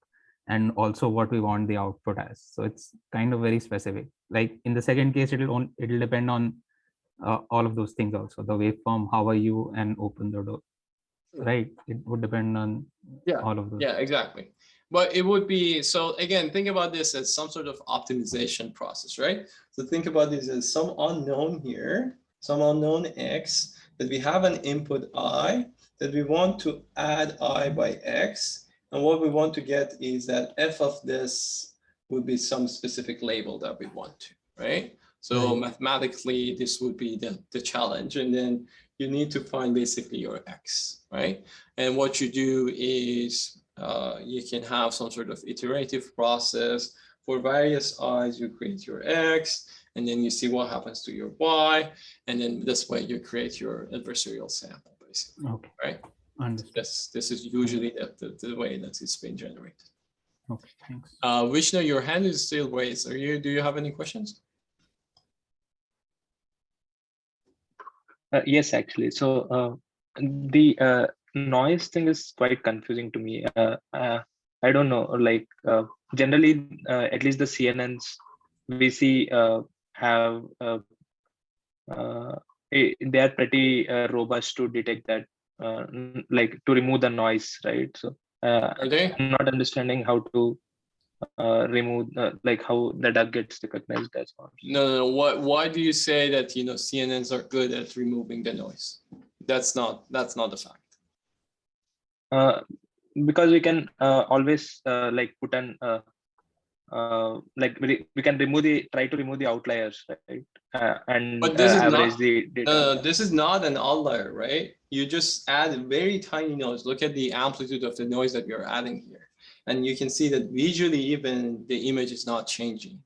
and also what we want the output as. So it's kind of very specific. Like in the second case, it'll depend on all of those things also, the waveform, how are you, and open the door, right? It would depend on all of those. Yeah, exactly. But it would be, so again, think about this as some sort of optimization process, right? So think about this as some unknown here, some unknown X, that we have an input I, that we want to add I by X. And what we want to get is that F of this would be some specific label that we want to, right? So mathematically, this would be the challenge. And then you need to find basically your X, right? And what you do is you can have some sort of iterative process. For various i's, you create your X, and then you see what happens to your Y. And then this way you create your adversarial sample, basically. Okay. Right? Understood. This is usually the way that it's been generated. Okay, thanks. Vishnu, your hand is still raised. Do you have any questions? Yes, actually. So the noise thing is quite confusing to me. I don't know, like generally, at least the CNNs we see have they are pretty robust to detect that, like to remove the noise, right? So Are they? I'm not understanding how to remove like how the duck gets recognized as well. No. Why do you say that CNNs are good at removing the noise? That's not the fact. Because we can always like put an like we can try to remove the outliers, right? And But this is average not the data. this is not an outlier, right? You just add a very tiny noise. Look at the amplitude of the noise that you're adding here. And you can see that visually even the image is not changing,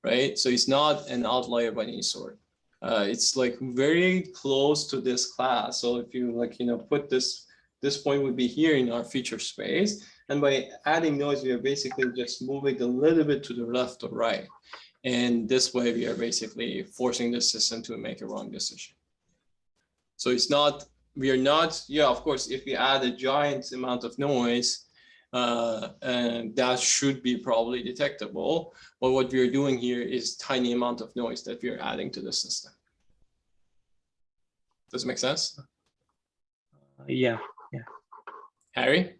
right? So it's not an outlier by any sort. It's like very close to this class. So if you put this point would be here in our feature space. And by adding noise, we are basically just moving a little bit to the left or right. And this way we are basically forcing the system to make a wrong decision. So we are not, yeah, of course, if we add a giant amount of noise, and that should be probably detectable. But what we are doing here is tiny amount of noise that we are adding to the system. Does it make sense? Yeah. Harry?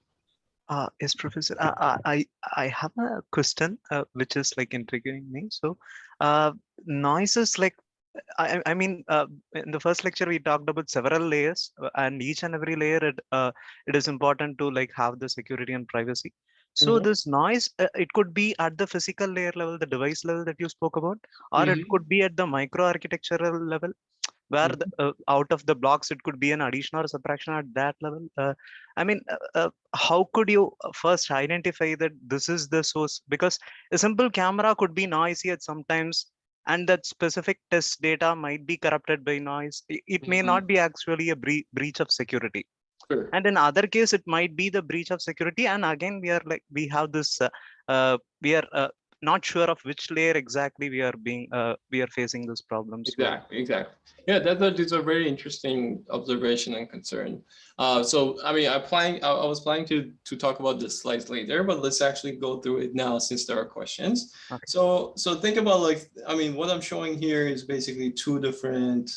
Yes, Professor. I have a question which is like intriguing me. So, noises like I mean, in the first lecture we talked about several layers, and each and every layer it is important to like have the security and privacy. So this noise, it could be at the physical layer level, the device level that you spoke about, or it could be at the microarchitectural level, where out of the blocks it could be an addition or a subtraction at that level. I mean, how could you first identify that this is the source? Because a simple camera could be noisy at sometimes, and that specific test data might be corrupted by noise. It may not be actually a breach of security. Sure. And in other case, it might be the breach of security. And again, we have this, we are not sure of which layer exactly we are facing this problem. Exactly. Yeah, that is a very interesting observation and concern. So I mean, I was planning to talk about this slides later, but let's actually go through it now since there are questions. Okay. So think about, like, I mean, what I'm showing here is basically two different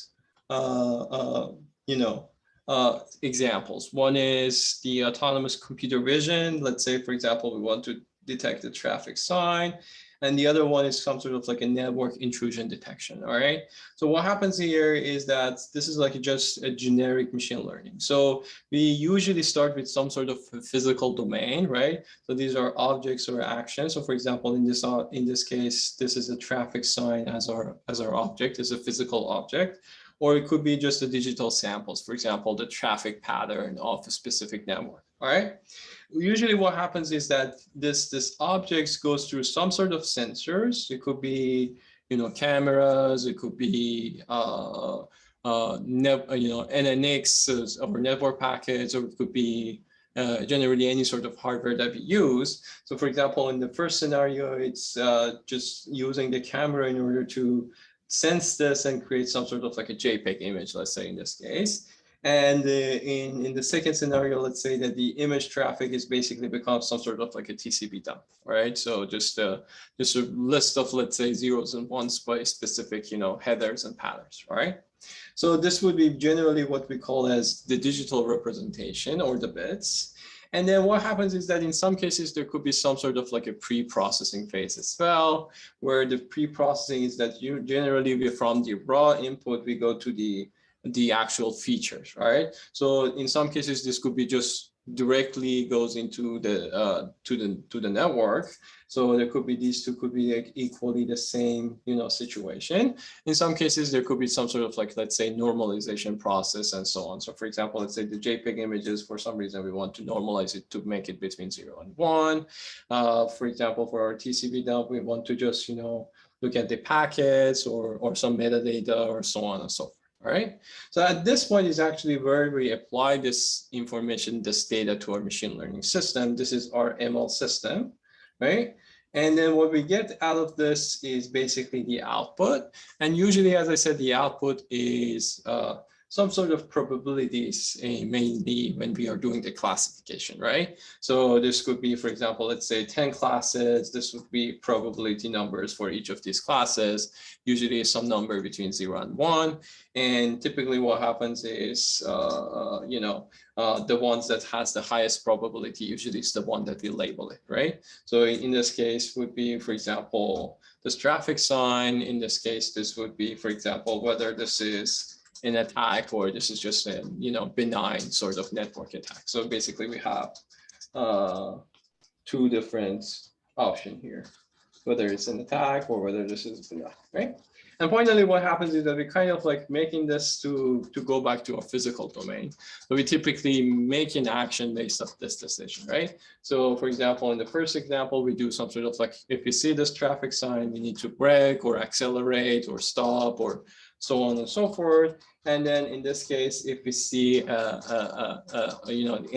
examples. One is the autonomous computer vision. Let's say, for example, we want to detect a traffic sign. And the other one is some sort of like a network intrusion detection. All right. So what happens here is that this is like just a generic machine learning. So we usually start with some sort of physical domain, right? So these are objects or actions. So for example, in this case, this is a traffic sign as our object, as a physical object. Or it could be just the digital samples, for example, the traffic pattern of a specific network. All right. Usually what happens is that this object goes through some sort of sensors. It could be, cameras. It could be, NNX or network packets, or it could be generally any sort of hardware that we use. So for example, in the first scenario, it's just using the camera in order to sense this and create some sort of like a JPEG image, let's say in this case. And in the second scenario, let's say that the image traffic is basically becomes some sort of like a TCP dump, right? So just a list of, let's say, zeros and ones by specific, headers and patterns, right? So this would be generally what we call as the digital representation, or the bits. And then what happens is that in some cases, there could be some sort of like a pre-processing phase as well, where the pre-processing is that from the raw input, we go to the actual features, right? So in some cases, this could be just directly goes into the to the network. So there could be, these two could be like equally the same, situation. In some cases, there could be some sort of like, let's say, normalization process and so on. So for example, let's say the JPEG images, for some reason, we want to normalize it to make it between 0 and 1. For example, for our TCP dump, we want to just, look at the packets or some metadata or so on and so forth. All right. So at this point is actually where we apply this information, this data to our machine learning system. This is our ML system, right? And then what we get out of this is basically the output. And usually, as I said, the output is some sort of probabilities, mainly when we are doing the classification, right? So this could be, for example, let's say 10 classes. This would be probability numbers for each of these classes. Usually some number between 0 and 1. And typically what happens is, the ones that has the highest probability usually is the one that we label it, right? So in this case would be, for example, this traffic sign. In this case, this would be, for example, whether this is an attack or this is just a benign sort of network attack. So basically we have two different options here, whether it's an attack or whether this is benign, right? And finally, what happens is that we kind of like making this to go back to a physical domain. So we typically make an action based off this decision, right? So for example, in the first example, we do some sort of like, if we see this traffic sign, we need to brake or accelerate or stop or so on and so forth. And then in this case, if we see an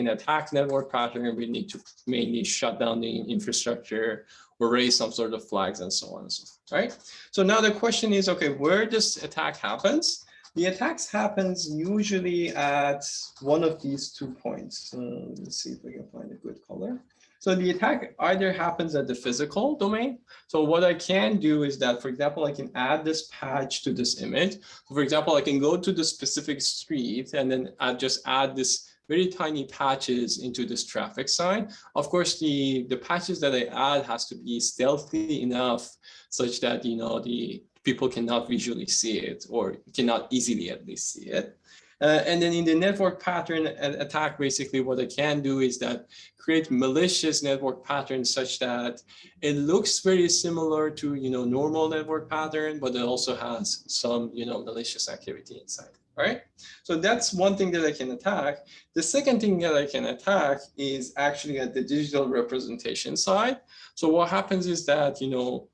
attack network pattern, we need to mainly shut down the infrastructure or raise some sort of flags and so on and so forth, right? So now the question is, okay, where this attack happens? The attacks happens usually at one of these 2 points. Let's see if we can find a good color. So the attack either happens at the physical domain. So what I can do is that, for example, I can add this patch to this image. For example, I can go to the specific street and then just add this very tiny patches into this traffic sign. Of course, the patches that I add has to be stealthy enough such that, you know, the people cannot visually see it or cannot easily at least see it. And then in the network pattern attack, basically what I can do is that create malicious network patterns such that it looks very similar to, you know, normal network pattern, but it also has some, you know, malicious activity inside. All right, so that's one thing that I can attack. The second thing that I can attack is actually at the digital representation side. So what happens is that, you know,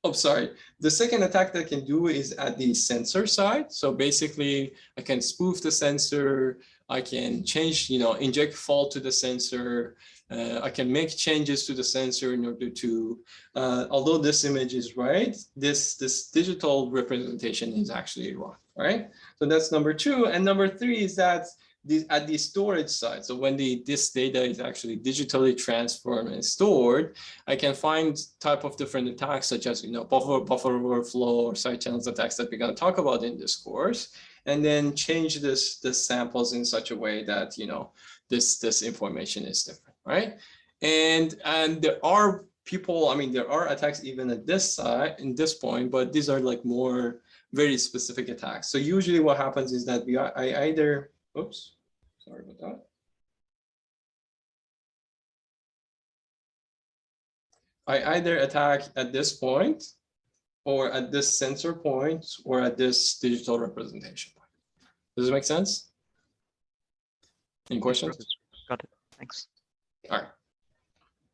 the second attack that I can do is at the sensor side. So basically I can spoof the sensor. I can change, you know, inject fault to the sensor. I can make changes to the sensor in order to, although this image is right, this digital representation is actually wrong, right? So that's number 2. And number 3 is that at the storage side, so when this data is actually digitally transformed and stored, I can find type of different attacks such as, you know, buffer overflow or side channels attacks that we're going to talk about in this course, and then change the samples in such a way that, you know, this information is different, right? And there are people, I mean, there are attacks even at this side, in this point, but these are like more very specific attacks. So usually what happens is that I either, oops, sorry about that. I either attack at this point or at this sensor point or at this digital representation point. Does it make sense? Any questions? Got it. Thanks. All right.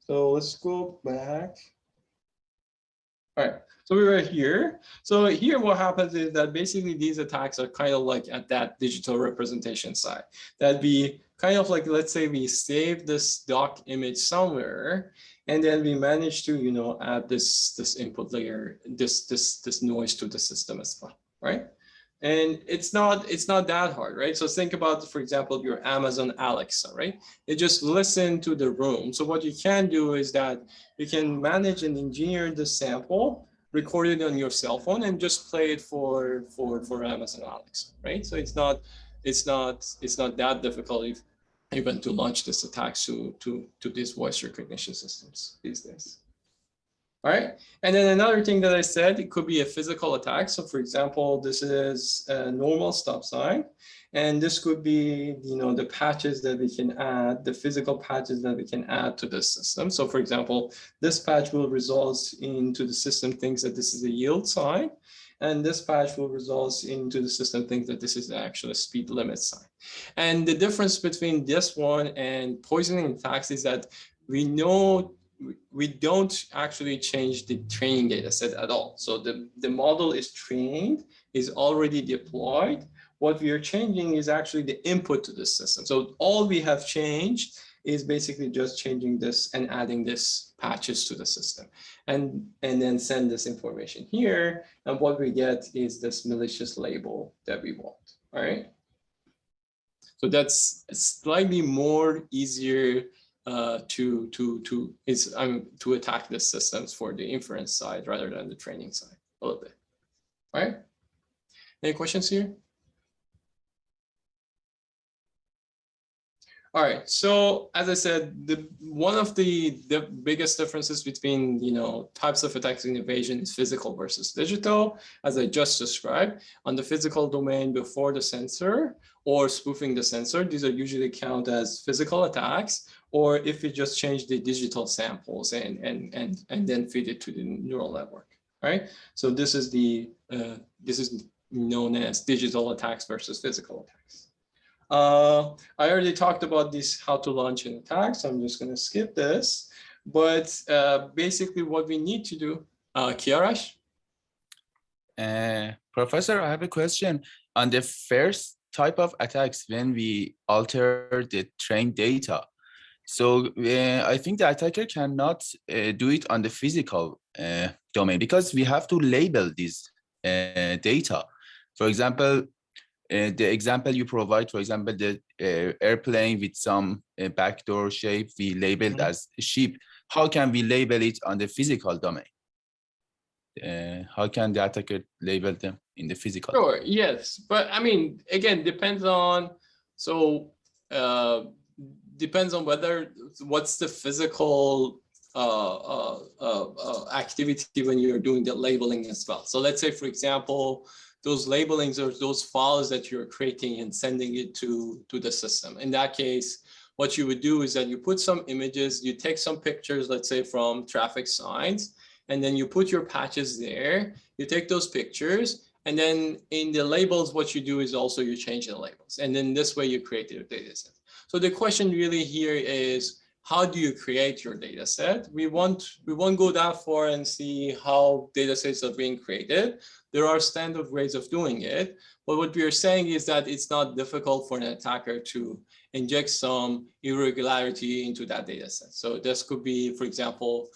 So let's go back. All right, so we were here. So here what happens is that basically these attacks are kind of like at that digital representation side. That'd be kind of like, let's say we save this doc image somewhere, and then we manage to, you know, add this input layer, this noise to the system as well, right? And it's not that hard, right? So think about, for example, your Amazon Alexa, right? It just listen to the room. So what you can do is that you can manage and engineer the sample, record it on your cell phone, and just play it for Amazon Alexa, right? So it's not that difficult even to launch this attack to these voice recognition systems these days. All right, and then another thing that I said, it could be a physical attack. So for example, this is a normal stop sign, and this could be, you know, the patches that we can add, the physical patches that we can add to the system. So for example, this patch will result into the system thinks that this is a yield sign, and this patch will result into the system thinks that this is actually a speed limit sign. And the difference between this one and poisoning attacks is that we know we don't actually change the training data set at all. So the model is trained, is already deployed. What we are changing is actually the input to the system. So all we have changed is basically just changing this and adding this patches to the system, and then send this information here. And what we get is this malicious label that we want, all right? So that's slightly more easier to attack the systems for the inference side rather than the training side a little bit. All right. Any questions here? All right. So as I said, one of the biggest differences between, you know, types of attacks in evasion is physical versus digital, as I just described. On the physical domain before the sensor or spoofing the sensor, these are usually counted as physical attacks. Or if you just change the digital samples and then feed it to the neural network, right? So this is known as digital attacks versus physical attacks. I already talked about this, how to launch an attack, so I'm just going to skip this. But basically, what we need to do, Kiarash? Professor, I have a question on the first type of attacks when we alter the trained data. So I think the attacker cannot do it on the physical domain because we have to label this data. For example, the example you provide, for example, the airplane with some backdoor shape we labeled as sheep. How can we label it on the physical domain? How can the attacker label them in the physical? Sure, yes, but I mean, again, depends on, so depends on whether, what's the physical activity when you're doing the labeling as well. So let's say, for example, those labelings or those files that you're creating and sending it to the system. In that case, what you would do is that you put some images, you take some pictures, let's say from traffic signs, and then you put your patches there, you take those pictures, and then in the labels, what you do is also you change the labels. And then this way you create your data set. So the question really here is, how do you create your data set? We won't go that far and see how data sets are being created. There are standard ways of doing it. But what we are saying is that it's not difficult for an attacker to inject some irregularity into that data set. So this could be, for example,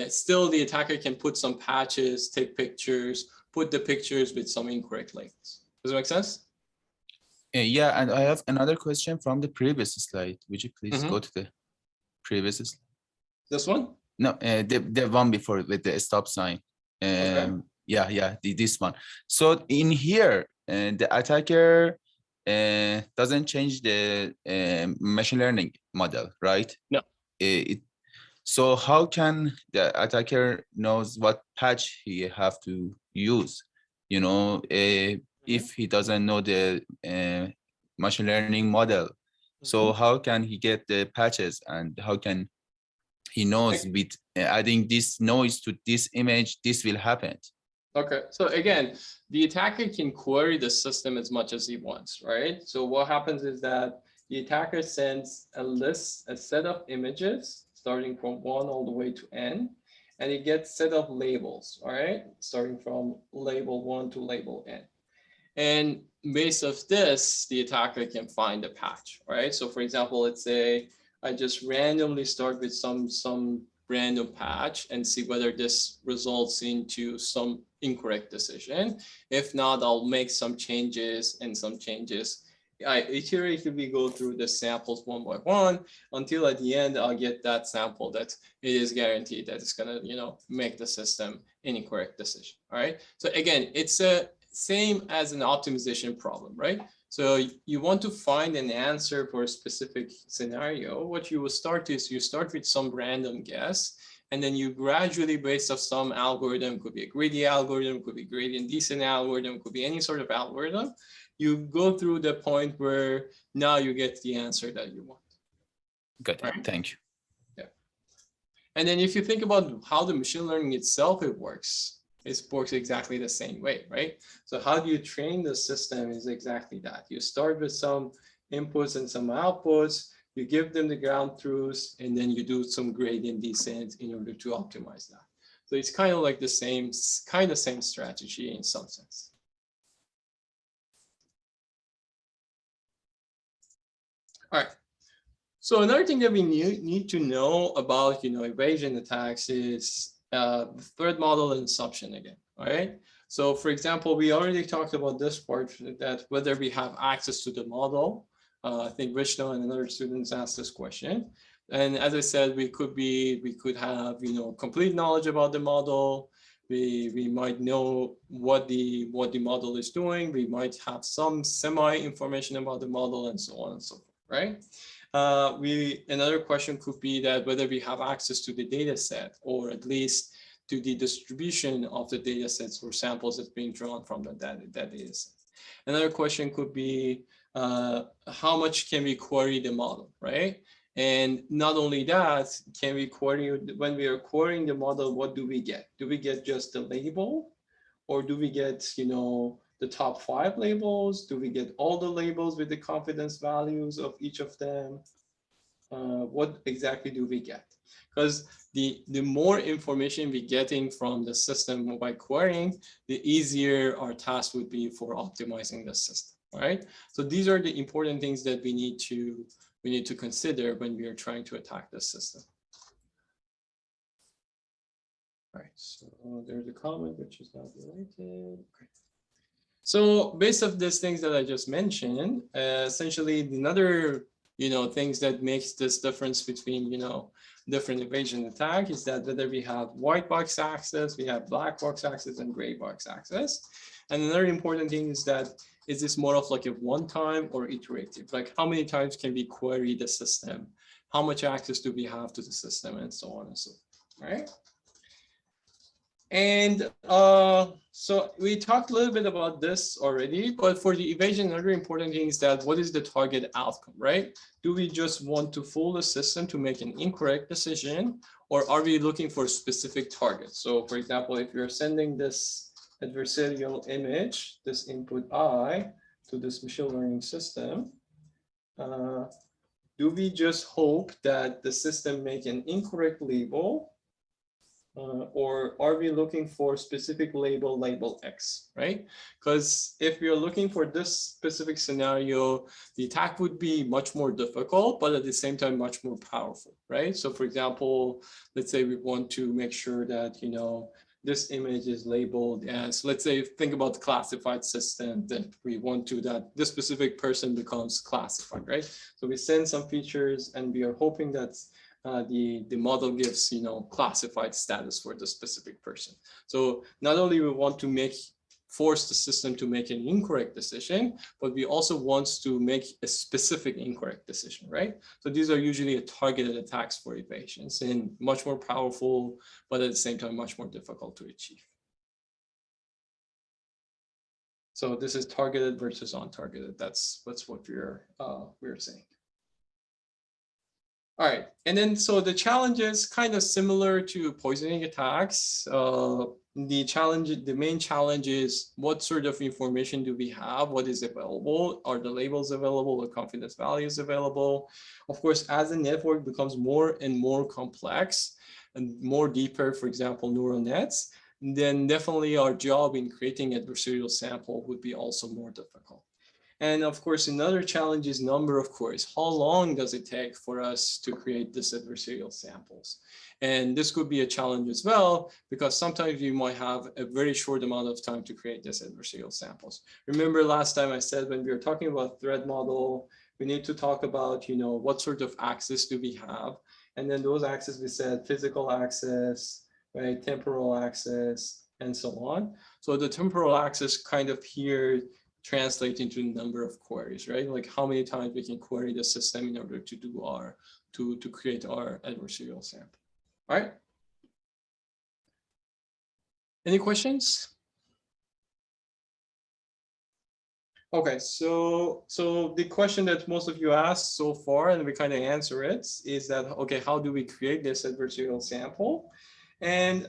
still the attacker can put some patches, take pictures, put the pictures with some incorrect labels. Does it make sense? Yeah, and I have another question from the previous slide. Would you please go to the previous slide? This one? No, the one before with the stop sign. Okay. Yeah, this one. So in here, the attacker doesn't change the machine learning model, right? No. So how can the attacker knows what patch he have to use? You know, if he doesn't know the machine learning model, so how can he get the patches, and how can he knows with adding this noise to this image, this will happen? Okay, so again, the attacker can query the system as much as he wants, right? So what happens is that the attacker sends a set of images starting from 1 all the way to n, and he gets set of labels, all right? Starting from label 1 to label n. And based off this, the attacker can find a patch, right? So for example, let's say I just randomly start with some random patch and see whether this results into some incorrect decision. If not, I'll make some changes and some changes. I iteratively go through the samples one by one until at the end I'll get that sample that it is guaranteed that it's gonna, make the system an incorrect decision. All right. So again, it's a same as an optimization problem, right? So you want to find an answer for a specific scenario. What you will start is you start with some random guess, and then you gradually, based off some algorithm, could be a greedy algorithm, could be gradient descent algorithm, could be any sort of algorithm, you go through the point where now you get the answer that you want. Got it. Right? Thank you. Yeah. And then if you think about how the machine learning itself, it works exactly the same way, right? So how do you train the system is exactly that. You start with some inputs and some outputs, you give them the ground truths, and then you do some gradient descent in order to optimize that. So it's kind of like the same strategy in some sense. All right. So another thing that we need to know about, evasion attacks is the threat model and assumption again. All right. So for example, we already talked about this part, that whether we have access to the model. I think Vishnu and other students asked this question. And as I said, we could have, complete knowledge about the model. We might know what the model is doing. We might have some semi information about the model and so on and so forth, right? Another question could be that whether we have access to the data set, or at least to the distribution of the data sets or samples that's being drawn from that data set. Another question could be how much can we query the model, right? And not only that, can we query, when we are querying the model, what do we get? Do we get just the label, or do we get, the top 5 labels? Do we get all the labels with the confidence values of each of them? What exactly do we get? Because the more information we getting from the system by querying, the easier our task would be for optimizing the system, right? So these are the important things that we need to consider when we are trying to attack the system. All right, so there's a comment which is not related. Okay. So based off these things that I just mentioned, essentially another, things that makes this difference between, different evasion attack is that whether we have white box access, we have black box access and gray box access. And another important thing is that is this more of like a one-time or iterative? Like how many times can we query the system? How much access do we have to the system and so on and so forth, right? And so we talked a little bit about this already, but for the evasion, another important thing is that what is the target outcome, right? Do we just want to fool the system to make an incorrect decision, or are we looking for specific targets? So for example, if you're sending this adversarial image, this input I, to this machine learning system, do we just hope that the system make an incorrect label? Or are we looking for specific label X, right? Because if we are looking for this specific scenario, the attack would be much more difficult, but at the same time, much more powerful, right? So for example, let's say we want to make sure that, this image is labeled as, let's say, think about the classified system that we want to, that this specific person becomes classified, right? So we send some features and we are hoping that the model gives, classified status for the specific person. So not only we want to force the system to make an incorrect decision, but we also want to make a specific incorrect decision, right? So these are usually targeted attacks for evasions and much more powerful, but at the same time, much more difficult to achieve. So this is targeted versus untargeted. That's what we're saying. All right, and then so the challenge is kind of similar to poisoning attacks. The main challenge is what sort of information do we have? What is available? Are the labels available? Are confidence values available? Of course, as the network becomes more and more complex and more deeper, for example, neural nets, then definitely our job in creating adversarial sample would be also more difficult. And of course, another challenge is number of queries. How long does it take for us to create this adversarial samples? And this could be a challenge as well, because sometimes you might have a very short amount of time to create this adversarial samples. Remember last time I said when we were talking about threat model, we need to talk about, what sort of access do we have? And then those access, we said physical access, right, temporal access, and so on. So the temporal access kind of here translate into number of queries, right? Like how many times we can query the system in order to do to create our adversarial sample. All right. Any questions? Okay, so the question that most of you asked so far, and we kind of answer it, is that, okay, how do we create this adversarial sample? And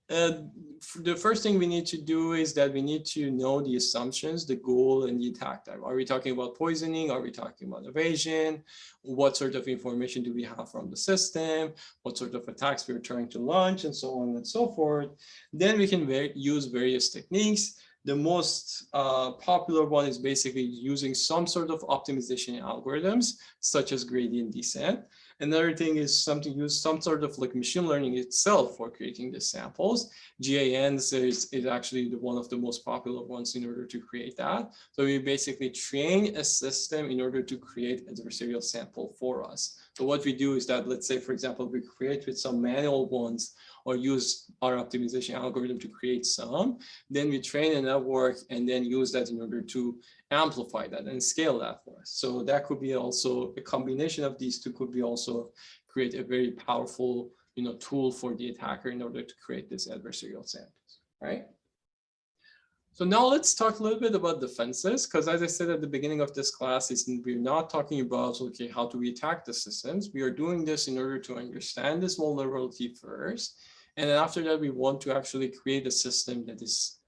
the first thing we need to do is that we need to know the assumptions, the goal, and the attack type. Are we talking about poisoning? Are we talking about evasion? What sort of information do we have from the system? What sort of attacks we're trying to launch, and so on and so forth. Then we can use various techniques. The most popular one is basically using some sort of optimization algorithms, such as gradient descent. Another thing is use some sort of like machine learning itself for creating the samples. GANs is actually one of the most popular ones in order to create that. So we basically train a system in order to create adversarial sample for us. So what we do is that, let's say, for example, we create with some manual ones or use our optimization algorithm to create some, then we train a network and then use that in order to amplify that and scale that for us. So that could be also a combination of these two could be also create a very powerful, tool for the attacker in order to create this adversarial samples, right? So now let's talk a little bit about defenses, because as I said at the beginning of this class, we're not talking about, okay, how do we attack the systems? We are doing this in order to understand this vulnerability first. And then after that, we want to actually create a system that is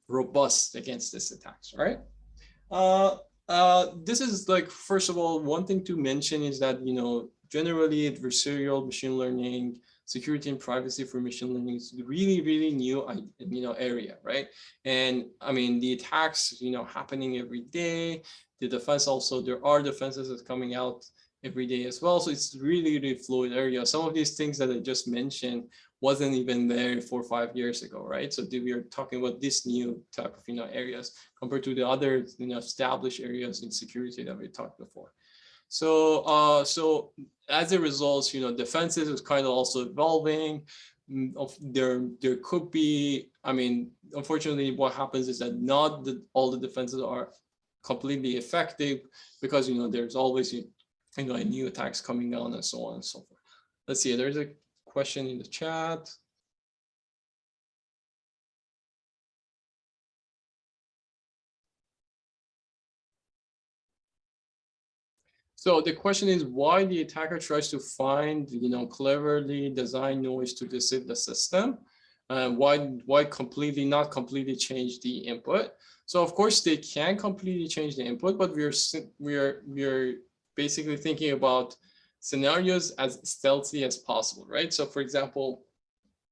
robust against these attacks, right? This is like, first of all, one thing to mention is that, generally adversarial machine learning, security and privacy for machine learning is really, really new, area, right? And I mean, the attacks, happening every day. The defense also, there are defenses that's coming out every day as well. So it's really, really fluid area. Some of these things that I just mentioned wasn't even there 4 or 5 years ago, right? So we are talking about this new type of areas compared to the other established areas in security that we talked before. So so as a result, defenses is kind of also evolving. There could be, I mean, unfortunately, what happens is that not all the defenses are completely effective because there's always new attacks coming on and so on and so forth. Let's see, there's a question in the chat. So the question is why the attacker tries to find, cleverly designed noise to deceive the system. Why completely not completely change the input? So of course they can completely change the input, but we're basically thinking about scenarios as stealthy as possible, right? So for example,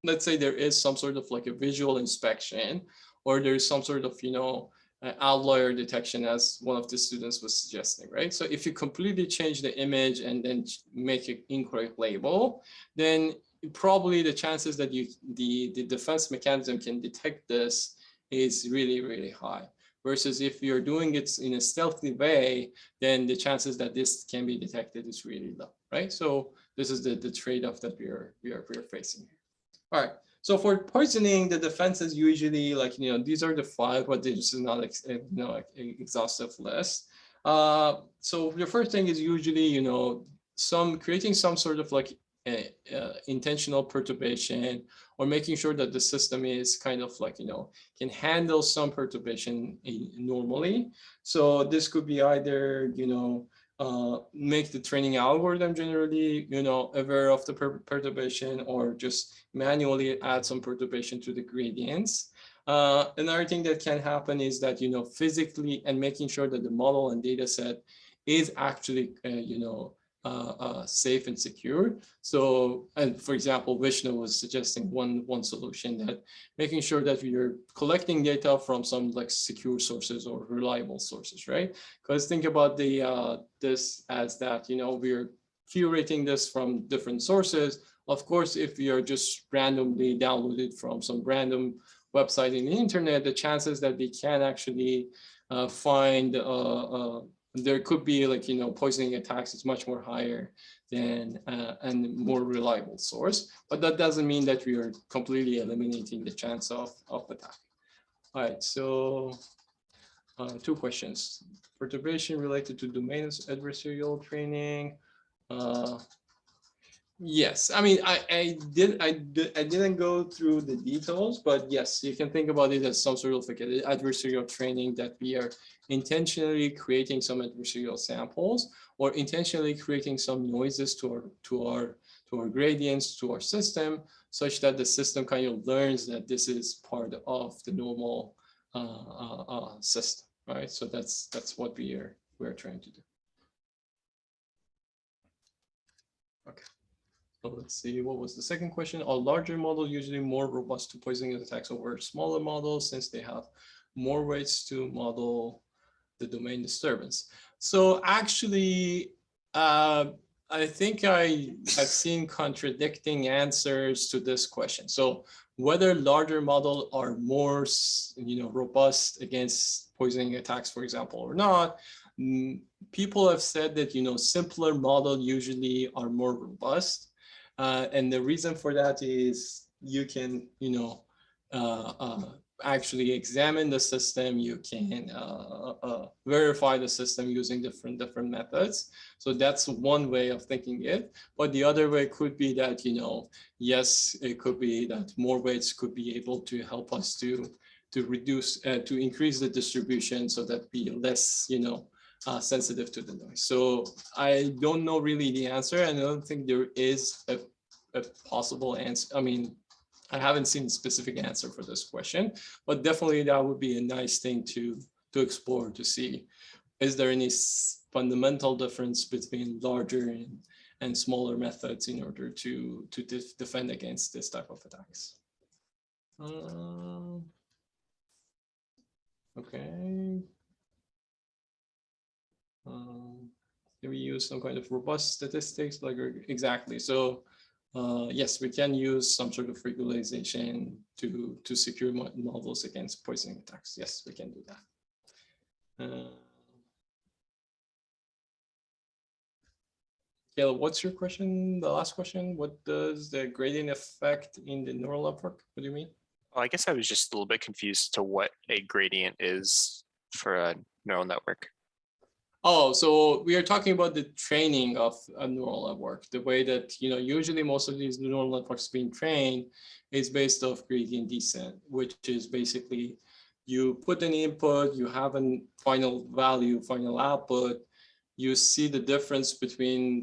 let's say there is some sort of like a visual inspection, or there's some sort of outlier detection, as one of the students was suggesting, right? So if you completely change the image and then make an incorrect label, then probably the chances that the defense mechanism can detect this is really, really high. Versus if you're doing it in a stealthy way, then the chances that this can be detected is really low, right? So this is the trade-off that we're facing here. All right. So for poisoning, the defenses usually these are the 5, but this is not an exhaustive list. So the first thing is usually creating some sort of intentional perturbation, or making sure that the system is kind of can handle some perturbation normally. So this could be either make the training algorithm generally aware of the perturbation, or just manually add some perturbation to the gradients. Another thing that can happen is that physically, and making sure that the model and data set is actually safe and secure. So, and for example, Vishnu was suggesting one solution, that making sure that we are collecting data from some secure sources or reliable sources, right? Because think about this as that we're curating this from different sources. Of course, if we are just randomly downloaded from some random website in the internet, the chances that we can actually find there could be poisoning attacks is much more higher than and more reliable source. But that doesn't mean that we are completely eliminating the chance of attack. All right, so 2 questions. Perturbation related to domain adversarial training. Yes, I mean, I didn't go through the details, but yes, you can think about it as some sort of adversarial training, that we are intentionally creating some adversarial samples, or intentionally creating some noises to our gradients, to our system, such that the system kind of learns that this is part of the normal system, right? So that's what we're trying to do. Okay. So let's see, what was the second question? Are larger models usually more robust to poisoning attacks over smaller models, since they have more weights to model the domain disturbance? So actually, I think I've seen contradicting answers to this question. So whether larger models are more robust against poisoning attacks, for example, or not, people have said that simpler models usually are more robust. And the reason for that is you can, actually examine the system. You can verify the system using different methods. So that's one way of thinking it. But the other way could be that, yes, it could be that more weights could be able to help us to reduce, to increase the distribution, so that be less, sensitive to the noise. So I don't know really the answer, and I don't think there is a possible answer. I mean, I haven't seen a specific answer for this question, but definitely that would be a nice thing to explore, to see, is there any fundamental difference between larger and smaller methods in order to defend against this type of attacks. Okay. Can we use some kind of robust statistics? Exactly. So yes, we can use some sort of regularization to secure models against poisoning attacks. Yes, we can do that. Caleb, what's your question? The last question, what does the gradient affect in the neural network? What do you mean? Well, I guess I was just a little bit confused to what a gradient is for a neural network. Oh, so we are talking about the training of a neural network. The way that, usually most of these neural networks being trained is based off gradient descent, which is basically you put an input, you have a final value, final output, you see the difference between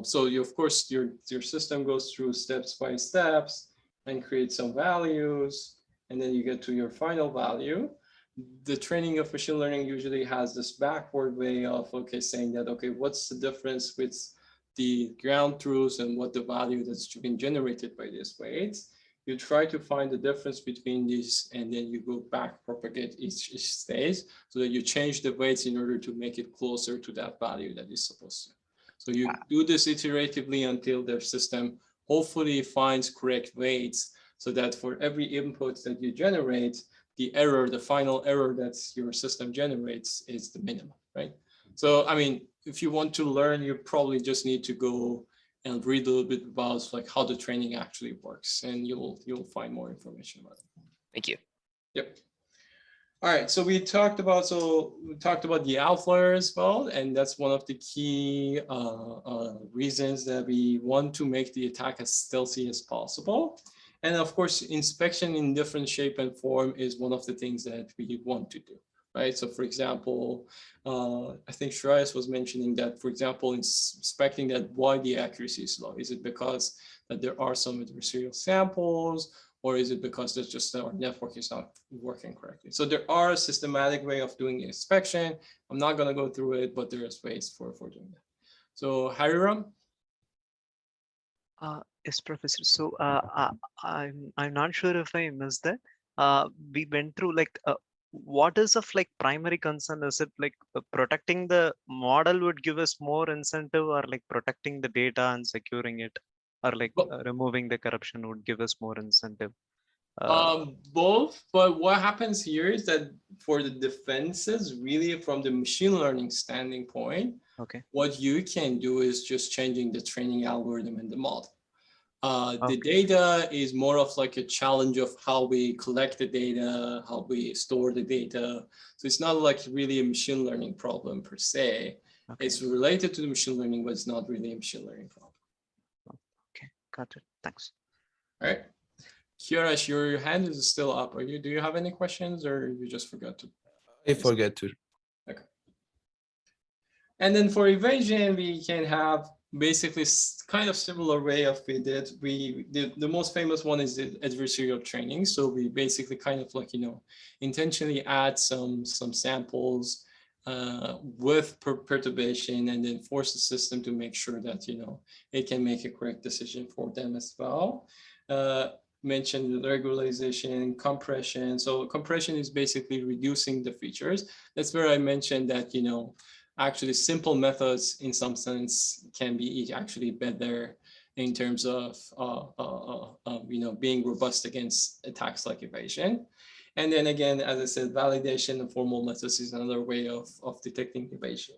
so you, of course, your system goes through steps by steps and creates some values, and then you get to your final value. The training of machine learning usually has this backward way of, saying that, what's the difference with the ground truths and what the value that's been generated by these weights? You try to find the difference between these, and then you go back, propagate each stage, so that you change the weights in order to make it closer to that value that is supposed to. So you do this iteratively until the system hopefully finds correct weights, so that for every input that you generate, the error, the final error that your system generates is the minimum, right? So, I mean, if you want to learn, you probably just need to go and read a little bit about how the training actually works, and you'll find more information about it. Thank you. Yep. All right, so we talked about the outlier as well, and that's one of the key reasons that we want to make the attack as stealthy as possible. And of course, inspection in different shape and form is one of the things that we want to do, right? So for example, I think Shreyas was mentioning that, for example, inspecting that why the accuracy is low. Is it because that there are some adversarial samples, or is it because there's just our network is not working correctly? So there are a systematic way of doing inspection. I'm not going to go through it, but there is ways for doing that. So Hariram? Yes, Professor. So I'm not sure if I missed that. We went through what is of primary concern? Is it protecting the model would give us more incentive, or protecting the data and securing it, or removing the corruption would give us more incentive? Both, but what happens here is that for the defenses, really from the machine learning standing point, what you can do is just changing the training algorithm in the model. The data is more of a challenge of how we collect the data, how we store the data. So it's not really a machine learning problem per se. It's related to the machine learning, but it's not really a machine learning problem. Okay, got it. Thanks. All right. Kiarash, your hand is still up. Do you have any questions, or you just forgot to? I forget to. Okay. And then for evasion, we can have basically kind of similar way of we did. The most famous one is the adversarial training. So we basically kind of intentionally add some samples with perturbation, and then force the system to make sure that it can make a correct decision for them as well. Mentioned regularization, compression. So compression is basically reducing the features. That's where I mentioned that actually simple methods in some sense can be actually better in terms of being robust against attacks like evasion. And then again, as I said, validation and formal methods is another way of detecting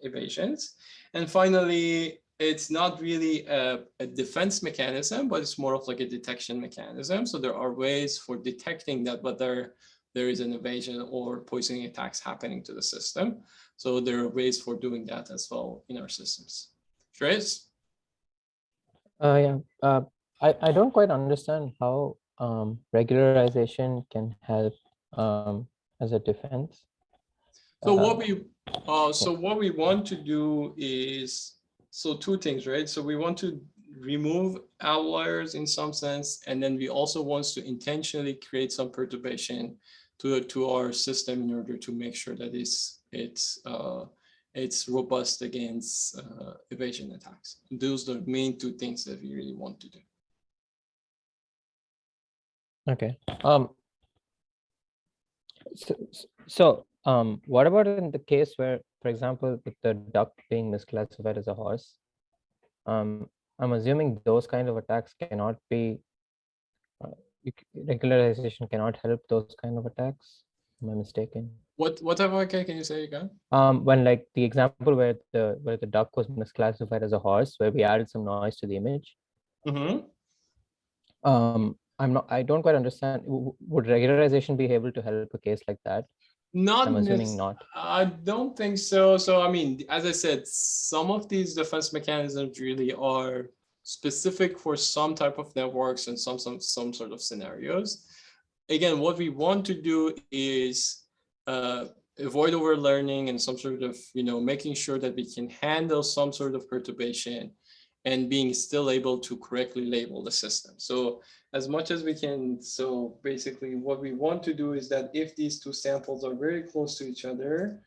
evasions. And finally, it's not really a defense mechanism, but it's more of a detection mechanism. So there are ways for detecting that whether there is an evasion or poisoning attacks happening to the system. So there are ways for doing that as well in our systems. Shreyas? Yeah, I don't quite understand how regularization can help as a defense. So what we want to do is, two things, right? So we want to remove outliers in some sense, and then we also want to intentionally create some perturbation to our system in order to make sure that it's robust against evasion attacks. Those are the main two things that we really want to do. Okay. So what about in the case where, for example, with the duck being misclassified as a horse, I'm assuming those kind of attacks cannot be, regularization cannot help those kind of attacks. Am I mistaken? What okay, can you say again? When like the example where the duck was misclassified as a horse, where we added some noise to the image. Mm-hmm. I don't quite understand. Would regularization be able to help a case like that? I'm assuming not. I don't think so. So I mean, as I said, some of these defense mechanisms really are specific for some type of networks and some sort of scenarios. Again, what we want to do is avoid overlearning and some sort of, making sure that we can handle some sort of perturbation and being still able to correctly label the system. So as much as we can, so basically what we want to do is that if these two samples are very close to each other,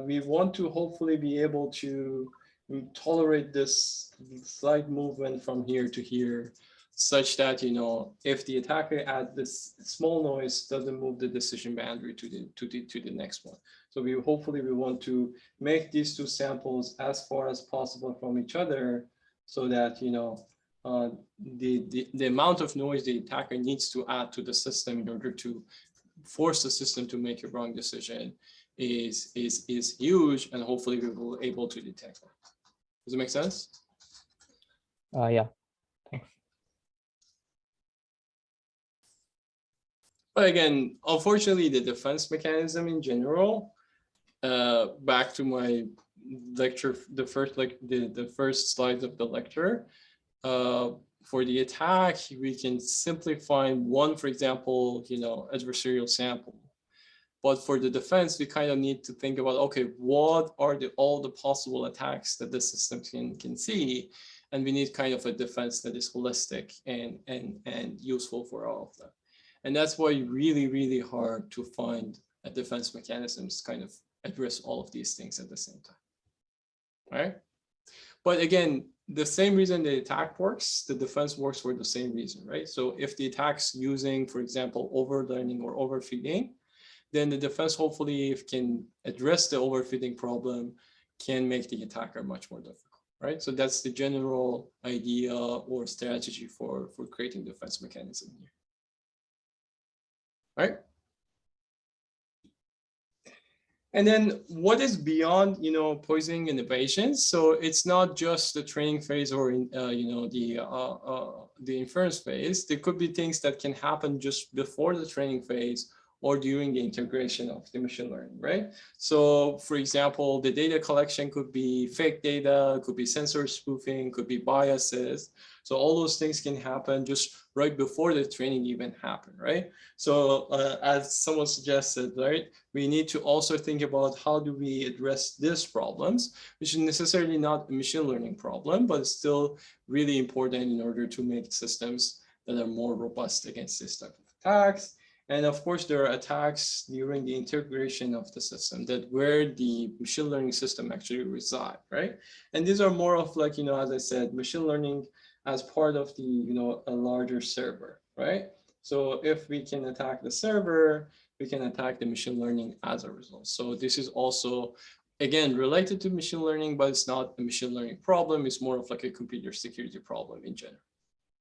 we want to hopefully be able to tolerate this slight movement from here to here, such that, if the attacker at this small noise doesn't move the decision boundary to the next one. So we want to make these two samples as far as possible from each other, so that, the amount of noise the attacker needs to add to the system in order to force the system to make a wrong decision is huge, and hopefully we will be able to detect that. Does it make sense? Yeah. But again, unfortunately, the defense mechanism in general, back to my lecture, the first slide of the lecture, for the attack, we can simply find one, for example, adversarial sample. But for the defense, we kind of need to think about, okay, what are all the possible attacks that the system can see? And we need kind of a defense that is holistic and useful for all of them. And that's why really, really hard to find a defense mechanisms kind of address all of these things at the same time, right? But again, the same reason the attack works, the defense works for the same reason, right? So if the attack's using, for example, overlearning or overfitting, then the defense hopefully can address the overfitting problem, can make the attacker much more difficult, right? So that's the general idea or strategy for creating defense mechanism here. Right? And then what is beyond, poisoning and evasion? So it's not just the training phase or, the inference phase. There could be things that can happen just before the training phase or during the integration of the machine learning, right? So for example, the data collection could be fake data, could be sensor spoofing, could be biases. So all those things can happen just right before the training even happened, right? So as someone suggested, right, we need to also think about how do we address these problems, which is necessarily not a machine learning problem, but it's still really important in order to make systems that are more robust against this type of attacks. And of course, there are attacks during the integration of the system, that where the machine learning system actually reside, right? And these are more of like, as I said, machine learning as part of the, a larger server, right? So if we can attack the server, we can attack the machine learning as a result. So this is also, again, related to machine learning, but it's not a machine learning problem. It's more of like a computer security problem in general,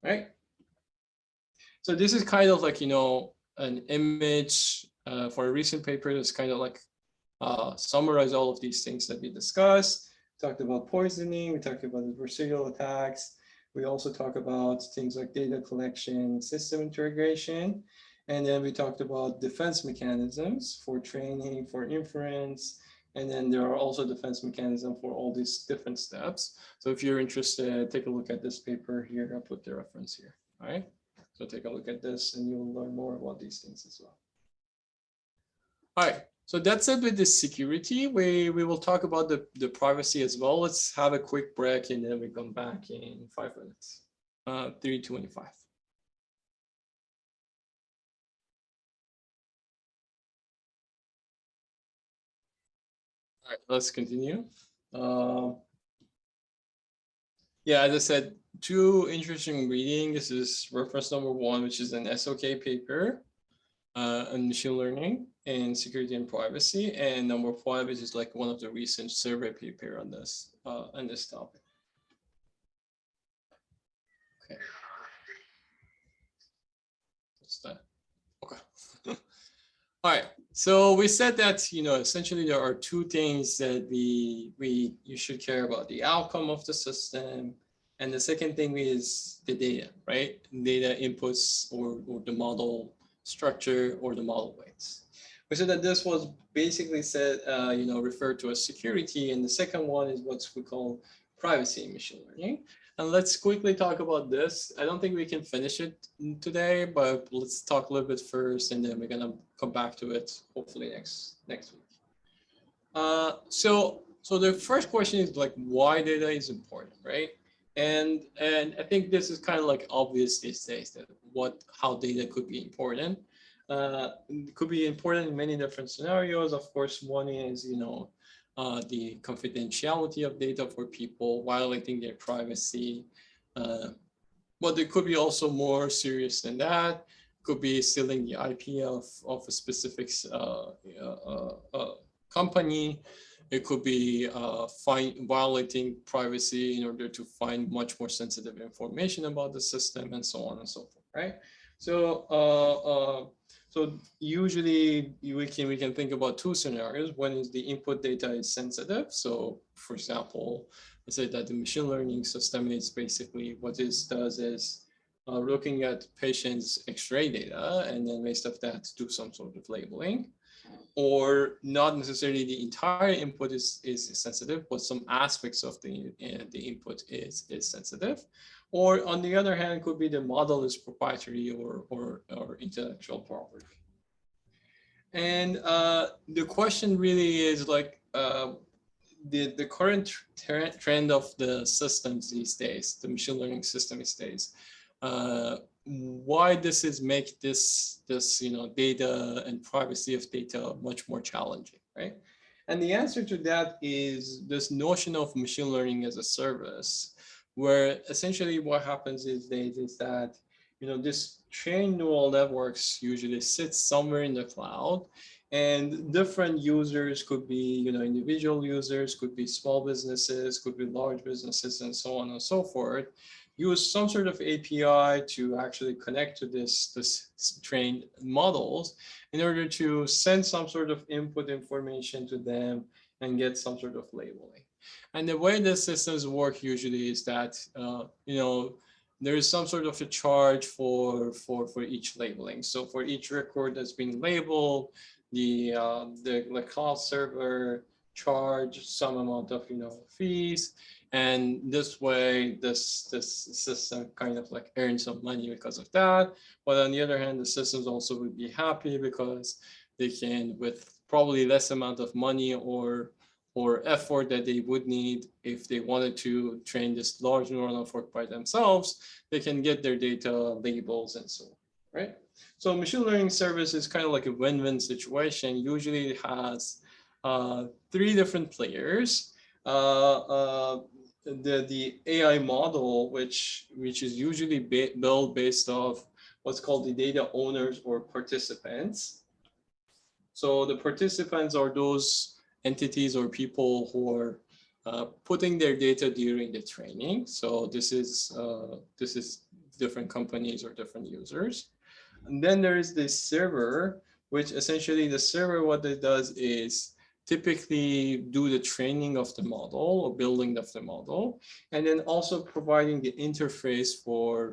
right? So this is kind of like, an image for a recent paper that's kind of like summarize all of these things that we discussed. We talked about poisoning, we talked about adversarial attacks. We also talk about things like data collection, system integration. And then we talked about defense mechanisms for training, for inference. And then there are also defense mechanisms for all these different steps. So if you're interested, take a look at this paper here. I'll put the reference here, all right? So take a look at this and you'll learn more about these things as well. All right, so that's it with the security. We will talk about the privacy as well. Let's have a quick break and then we come back in 5 minutes, 3:25. All right, let's continue. Yeah, as I said, 2 interesting reading. This is reference number 1, which is an SOK paper on machine learning and security and privacy. And number 5, which is like one of the recent survey paper on this topic. Okay. What's that? Okay. All right. So we said that, you know, essentially there are two things that you should care about: the outcome of the system, and the second thing is the data, right? Data inputs or the model structure or the model weights. We said that this was basically said, you know, referred to as security, and the second one is what we call privacy in machine learning. And let's quickly talk about this. I don't think we can finish it today, but let's talk a little bit first, and then we're gonna come back to it hopefully next week. So the first question is like, why data is important, right? And I think this is kind of like obvious these days that how data could be important. It could be important in many different scenarios. Of course, one is, you know, the confidentiality of data for people, violating their privacy. But it could be also more serious than that. Could be stealing the IP of a specific company. It could be violating privacy in order to find much more sensitive information about the system, and so on and so forth, right? So usually we can think about two scenarios. One is the input data is sensitive. So for example, let's say that the machine learning system is basically what it does is looking at patients' X-ray data, and then based off that do some sort of labeling. Or not necessarily the entire input is sensitive, but some aspects of the input is sensitive. Or on the other hand, it could be the model is proprietary or intellectual property. And the question really is like the current trend of the systems these days, the machine learning system these days. Why this is make this you know, data and privacy of data much more challenging, right? And the answer to that is this notion of machine learning as a service, where essentially what happens is that, you know, this trained neural networks usually sits somewhere in the cloud, and different users could be, you know, individual users, could be small businesses, could be large businesses, and so on and so forth, use some sort of API to actually connect to this trained models in order to send some sort of input information to them and get some sort of labeling. And the way the systems work usually is that, you know, there is some sort of a charge for each labeling. So for each record that's been labeled, the cloud server charge some amount of, you know, fees. And this way, this system kind of like earns some money because of that. But on the other hand, the systems also would be happy because they can, with probably less amount of money or effort that they would need if they wanted to train this large neural network by themselves, they can get their data labels and so on, right? So machine learning service is kind of like a win-win situation. Usually it has 3 different players. The AI model, which is usually built based off what's called the data owners or participants. So the participants are those entities or people who are putting their data during the training. So this is different companies or different users. And then there is the server, which essentially the server, what it does is typically do the training of the model or building of the model, and then also providing the interface for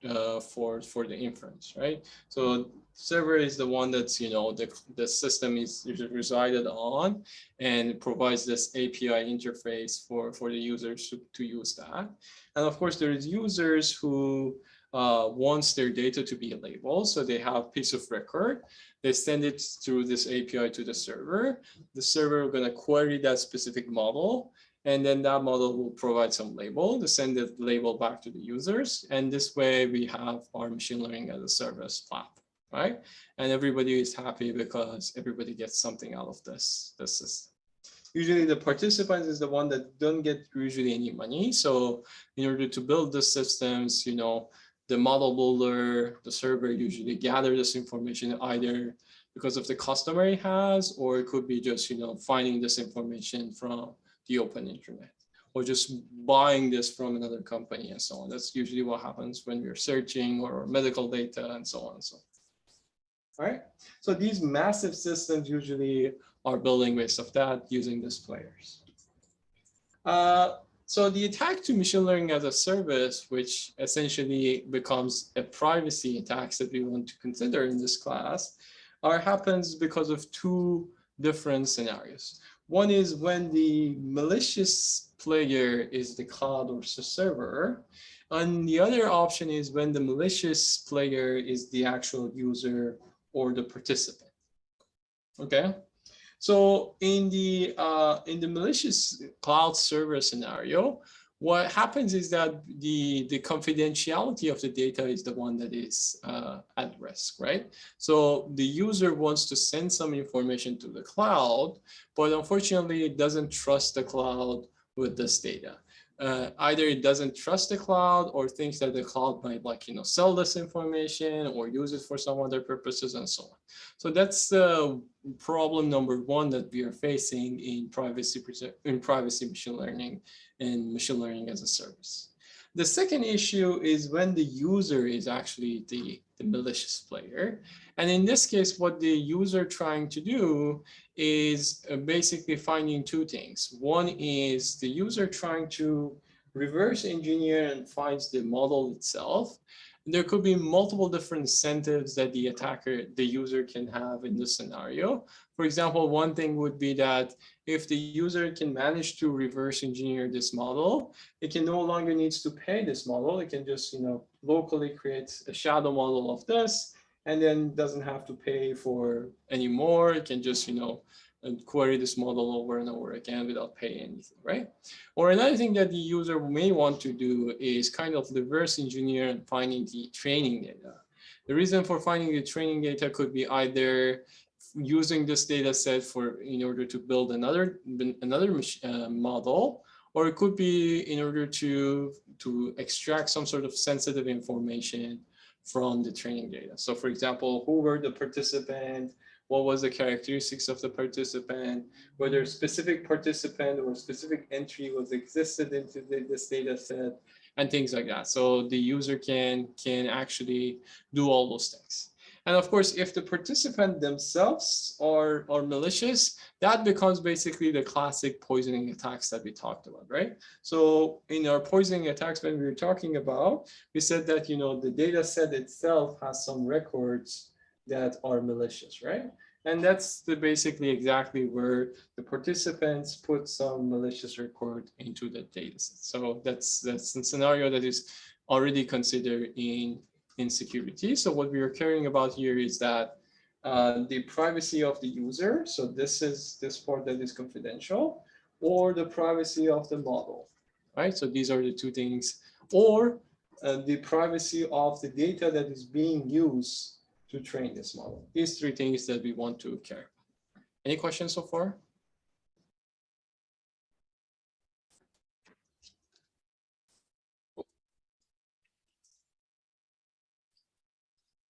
the inference, right? So server is the one that's, you know, the system is resided on and provides this API interface for the users to use that. And of course, there is users who wants their data to be labeled. So they have piece of record. They send it through this API to the server. The server is going to query that specific model, and then that model will provide some label to send the label back to the users. And this way we have our machine learning as a service platform, right? And everybody is happy because everybody gets something out of this system. Usually the participants is the one that don't get usually any money. So in order to build the systems, you know, the model builder, the server usually gather this information either because of the customer it has, or it could be just, you know, finding this information from the open internet. or just buying this from another company and so on. That's usually what happens when we're searching or medical data and so on and so forth. All right. So these massive systems usually are building based off that using these players. So the attack to machine learning as a service, which essentially becomes a privacy attacks that we want to consider in this class, happens because of two different scenarios. One is when the malicious player is the cloud or the server, and the other option is when the malicious player is the actual user or the participant. Okay. So in the malicious cloud server scenario, what happens is that the confidentiality of the data is the one that is at risk, right? So the user wants to send some information to the cloud, but unfortunately it doesn't trust the cloud with this data. Either it doesn't trust the cloud or thinks that the cloud might sell this information or use it for some other purposes and so on. So that's the problem number one that we are facing in privacy machine learning and machine learning as a service. The second issue is when the user is actually the malicious player. And in this case, what the user trying to do is basically finding two things. One is the user trying to reverse engineer and finds the model itself. There could be multiple different incentives that the user can have in this scenario. For example, one thing would be that if the user can manage to reverse engineer this model, it can no longer needs to pay this model. It can just, locally create a shadow model of this, and then doesn't have to pay for any more. It can just, query this model over and over again without paying anything, right? Or another thing that the user may want to do is kind of reverse engineer and finding the training data. The reason for finding the training data could be either using this data set in order to build another model, or it could be in order to extract some sort of sensitive information from the training data. So for example, who were the participant, what was the characteristics of the participant, whether a specific participant or a specific entry was existed into this data set, and things like that. So the user can actually do all those things. And of course, if the participant themselves are malicious, that becomes basically the classic poisoning attacks that we talked about, right? So in our poisoning attacks, when we were talking about, we said that, the data set itself has some records that are malicious, right? And that's basically exactly where the participants put some malicious record into the data set. So that's a scenario that is already considered in security. So what we are caring about here is that the privacy of the user. So this is this part that is confidential, or the privacy of the model, right? So these are the two things, or the privacy of the data that is being used to train this model. These three things that we want to care about. Any questions so far?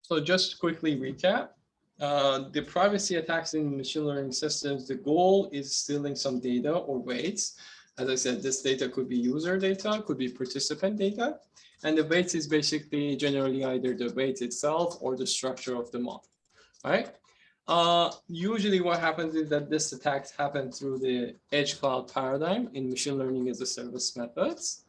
So just quickly recap, the privacy attacks in machine learning systems, the goal is stealing some data or weights. As I said, this data could be user data, could be participant data. And the weights is basically generally either the weight itself or the structure of the model, right? Usually what happens is that this attacks happen through the edge cloud paradigm in machine learning as a service methods.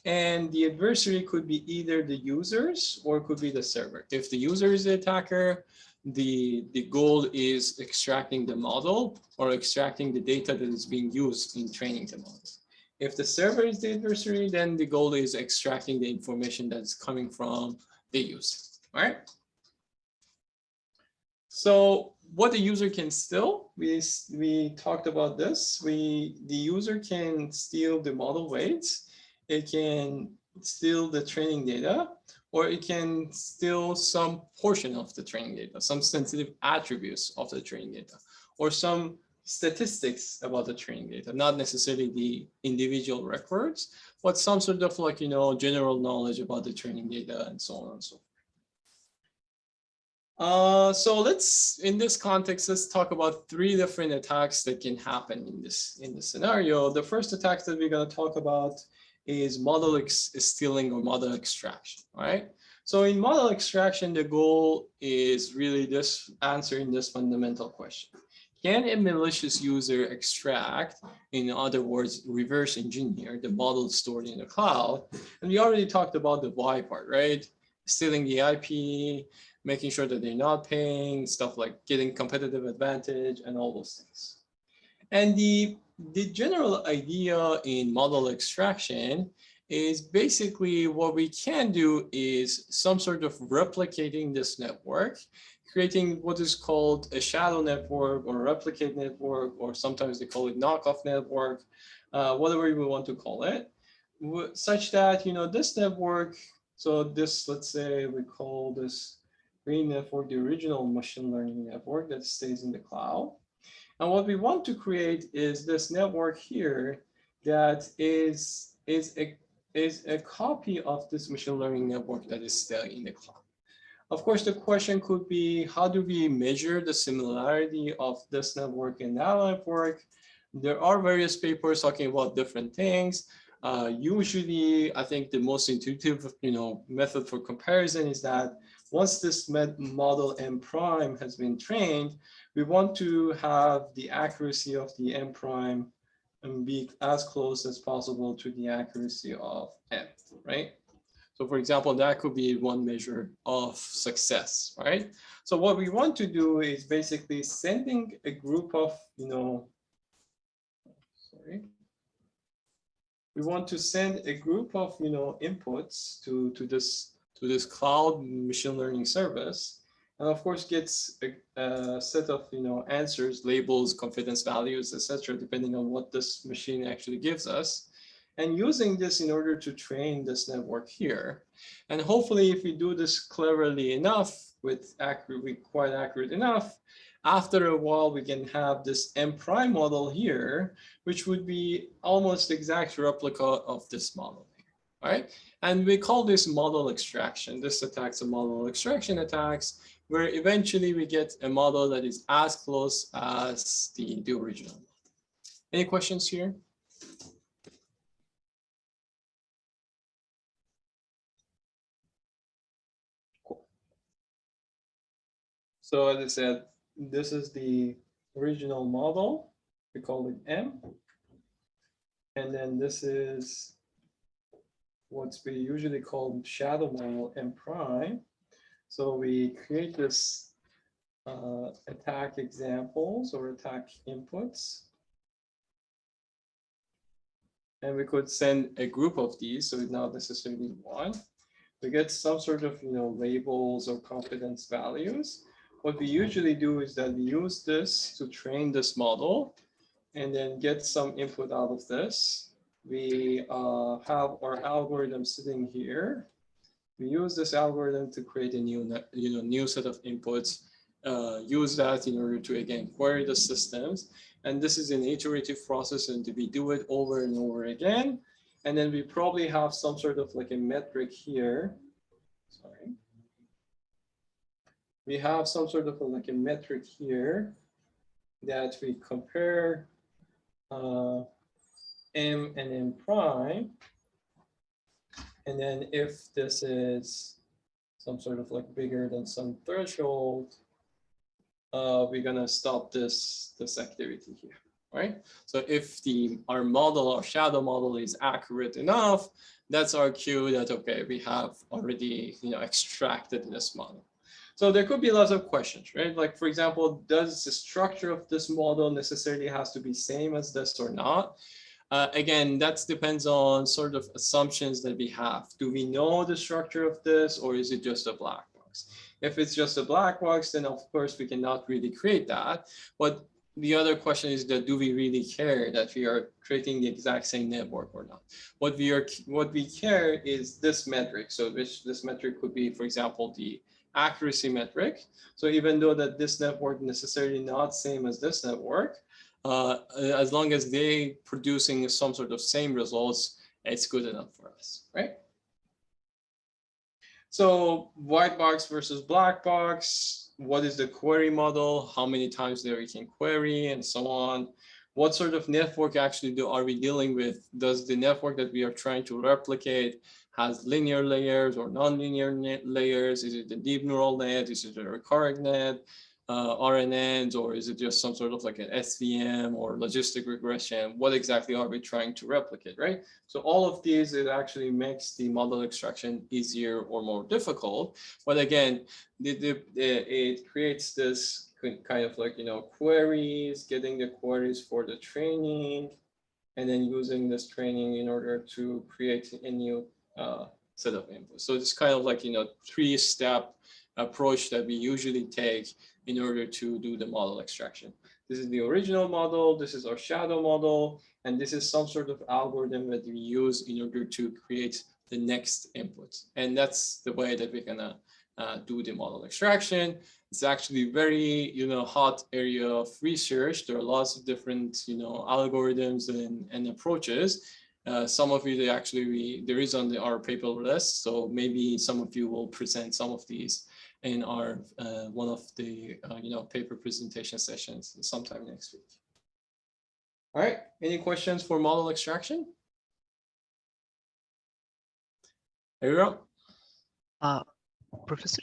And the adversary could be either the users or it could be the server. If the user is the attacker, the goal is extracting the model or extracting the data that is being used in training the models. If the server is the adversary, then the goal is extracting the information that's coming from the user, right? So what the user can steal, we talked about this. The user can steal the model weights. It can steal the training data, or it can steal some portion of the training data, some sensitive attributes of the training data, or some statistics about the training data, not necessarily the individual records, but some sort of general knowledge about the training data and so on and so forth. So let's, in this context, let's talk about 3 different attacks that can happen in this scenario. The first attack that we're going to talk about is model stealing or model extraction, right? So in model extraction, the goal is really this, answering this fundamental question. Can a malicious user extract, in other words, reverse engineer the model stored in the cloud? And we already talked about the why part, right? Stealing the IP, making sure that they're not paying, stuff like getting competitive advantage and all those things. And the general idea in model extraction is basically what we can do is some sort of replicating this network, creating what is called a shadow network or replicate network, or sometimes they call it knockoff network, whatever we want to call it, such that, you know, this network, so this, let's say we call this green network the original machine learning network that stays in the cloud. And what we want to create is this network here that is a copy of this machine learning network that is still in the cloud. Of course, the question could be, how do we measure the similarity of this network and that network? There are various papers talking about different things. Usually, I think the most intuitive, you know, method for comparison is that once this model M prime has been trained, we want to have the accuracy of the M prime and be as close as possible to the accuracy of M, right? So for example, that could be one measure of success, right? So what we want to do is basically sending a group of, you know, we want to send a group of, you know, inputs to this cloud machine learning service, and of course gets a set of, you know, answers, labels, confidence values, etc., depending on what this machine actually gives us, and using this in order to train this network here. And hopefully, if we do this cleverly enough, quite accurate enough, after a while we can have this M prime model here, which would be almost exact replica of this model. Right? And we call this model extraction. This attacks are model extraction attacks, where eventually we get a model that is as close as the original. Any questions here? Cool. So as I said, this is the original model. We call it M. And then this is what's we usually call shadow model M prime. So we create this attack examples or attack inputs. And we could send a group of these, so not necessarily one. We get some sort of, you know, labels or confidence values. What we usually do is that we use this to train this model and then get some input out of this. We have our algorithm sitting here. We use this algorithm to create a new set of inputs, use that in order to, again, query the systems. And this is an iterative process, and we do it over and over again. And then we probably have some sort of like a metric here. Sorry. We have some sort of like a metric here that we compare M and M prime. And then if this is some sort of like bigger than some threshold, we're gonna stop this activity here, right? So if our model, our shadow model is accurate enough, that's our cue that, okay, we have already, you know, extracted this model. So there could be lots of questions, right? Like, for example, does the structure of this model necessarily has to be same as this or not? Again, that depends on sort of assumptions that we have. Do we know the structure of this, or is it just a black box? If it's just a black box, then of course we cannot really create that. But the other question is that, do we really care that we are creating the exact same network or not? What we care is this metric. So this metric could be, for example, the accuracy metric. So even though that this network necessarily not same as this network, as long as they producing some sort of same results, it's good enough for us, right? So white box versus black box. what is the query model, how many times that we can query, and so on. What sort of network actually are we dealing with? Does the network that we are trying to replicate has linear layers or nonlinear layers? Is it a deep neural net? Is it a recurrent net, RNNs, or is it just some sort of like an SVM or logistic regression? What exactly are we trying to replicate, right? So all of these, it actually makes the model extraction easier or more difficult. But again, it creates this kind of like, queries, getting the queries for the training, and then using this training in order to create a new set of inputs. So it's kind of like, 3-step approach that we usually take in order to do the model extraction. This is the original model, this is our shadow model, and this is some sort of algorithm that we use in order to create the next input. And that's the way that we're gonna do the model extraction. It's actually very, hot area of research. There are lots of different, algorithms and approaches. Some of you, there is on our paper list. So maybe some of you will present some of these in our one of the paper presentation sessions sometime next week. All right, any questions for model extraction? There you go. Professor,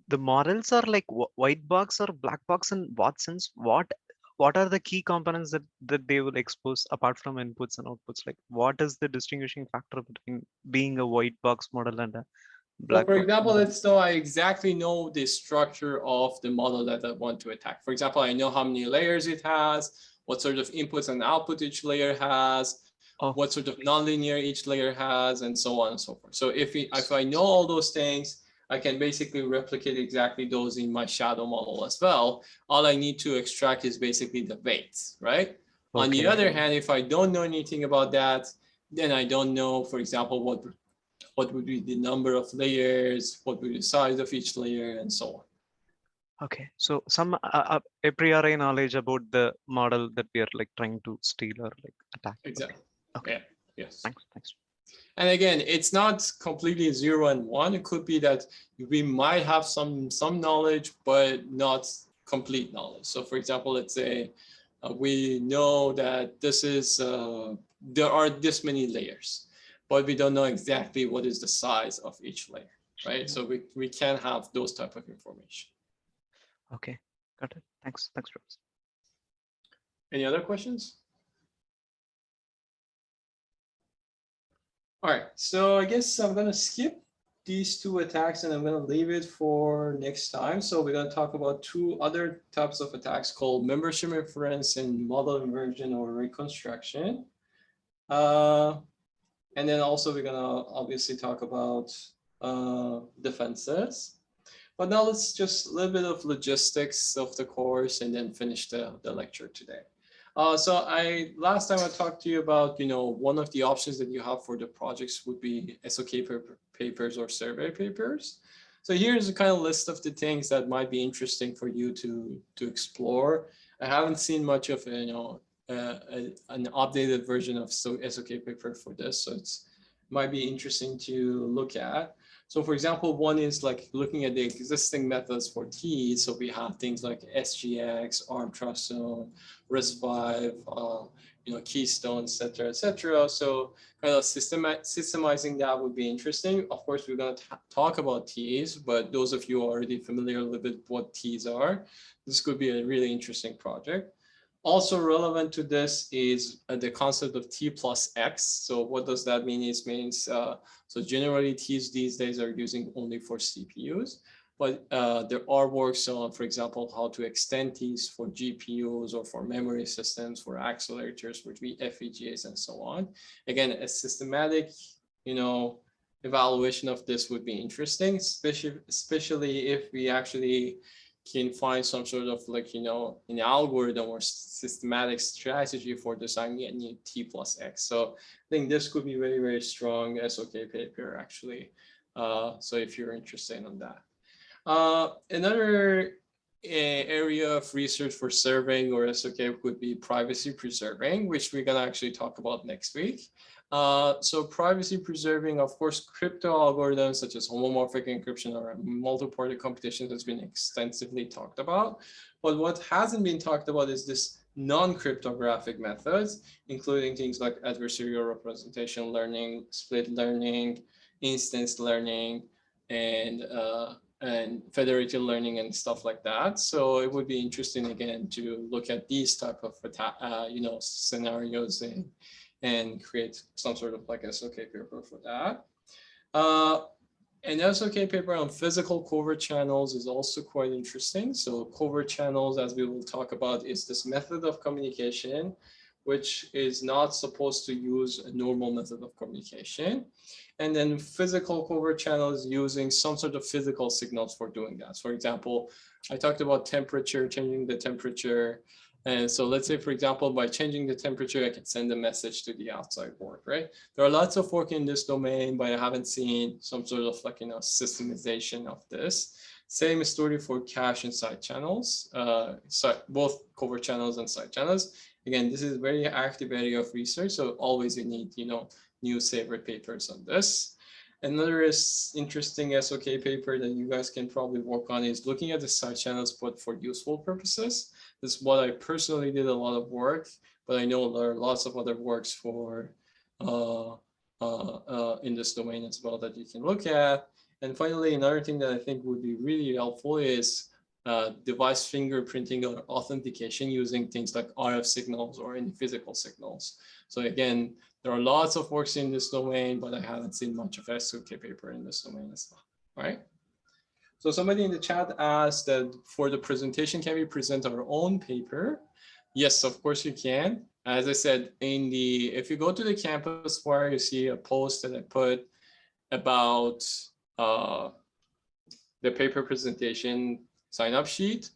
the models are like white box or black box in what sense? What are the key components that they will expose apart from inputs and outputs? Like, what is the distinguishing factor between being a white box model and a black For box example, model? let's know I exactly know the structure of the model that I want to attack. For example, I know how many layers it has, what sort of inputs and output each layer has, what sort of nonlinear each layer has, and so on and so forth. So if I know all those things, I can basically replicate exactly those in my shadow model as well. All I need to extract is basically the weights, right? Okay. On the other hand, if I don't know anything about that, then I don't know, for example, what would be the number of layers, what would be the size of each layer, and so on. Okay, so some a priori knowledge about the model that we are like trying to steal or like attack. Exactly. Okay. Yeah. Yes. Thanks. And again, it's not completely 0 and 1. It could be that we might have some knowledge, but not complete knowledge. So for example, let's say we know that this is, there are this many layers, but we don't know exactly what is the size of each layer, right? So we can have those type of information. Okay, got it. Thanks, Professor. Any other questions? All right, so I guess I'm gonna skip these 2 attacks and I'm gonna leave it for next time. So we're gonna talk about 2 other types of attacks called membership inference and model inversion or reconstruction. And then also we're gonna obviously talk about defenses. But now let's just a little bit of logistics of the course and then finish the lecture today. So last time I talked to you about, one of the options that you have for the projects would be SOK papers or survey papers. So here's a kind of list of the things that might be interesting for you to explore. I haven't seen much of, an updated version of SOK paper for this, so it's might be interesting to look at. So for example, one is like looking at the existing methods for T's. So we have things like SGX, ARM Trust Zone, RISC-V, Keystone, et cetera. So kind of systemizing that would be interesting. Of course, we're going to talk about T's, but those of you already familiar with what T's are, this could be a really interesting project. Also relevant to this is the concept of T plus X. So what does that mean? It means, so generally T's these days are using only for CPUs, but there are works on, for example, how to extend T's for GPUs or for memory systems, for accelerators, for FPGAs and so on. Again, a systematic, evaluation of this would be interesting, especially if we actually can find some sort of like, an algorithm or systematic strategy for designing a new T plus X. So I think this could be very, very strong SOK paper actually. So if you're interested in that. Another area of research for surveying or SOK would be privacy preserving, which we're gonna actually talk about next week. So privacy preserving, of course, crypto algorithms such as homomorphic encryption or multi-party computation has been extensively talked about. But what hasn't been talked about is this non-cryptographic methods, including things like adversarial representation learning, split learning, instance learning, and federated learning and stuff like that. So it would be interesting again to look at these type of scenarios and create some sort of like SOK paper for that. An SOK paper on physical covert channels is also quite interesting. So covert channels, as we will talk about, is this method of communication which is not supposed to use a normal method of communication. And then physical covert channels using some sort of physical signals for doing that. For example, I talked about temperature, changing the temperature. And so let's say, for example, by changing the temperature, I can send a message to the outside world, right? There are lots of work in this domain, but I haven't seen some sort of like, systemization of this. Same story for cache and side channels, both covert channels and side channels. Again, this is a very active area of research, so always you need, new favorite papers on this. Another interesting SOK paper that you guys can probably work on is looking at the side channels, but for useful purposes. This is what I personally did a lot of work, but I know there are lots of other works for in this domain as well that you can look at. And finally, another thing that I think would be really helpful is device fingerprinting or authentication using things like RF signals or any physical signals. So again, there are lots of works in this domain, but I haven't seen much of SOK paper in this domain as well, right? So somebody in the chat asked that for the presentation, can we present our own paper? Yes, of course you can. As I said, if you go to the campus where you see a post that I put about the paper presentation sign-up sheet.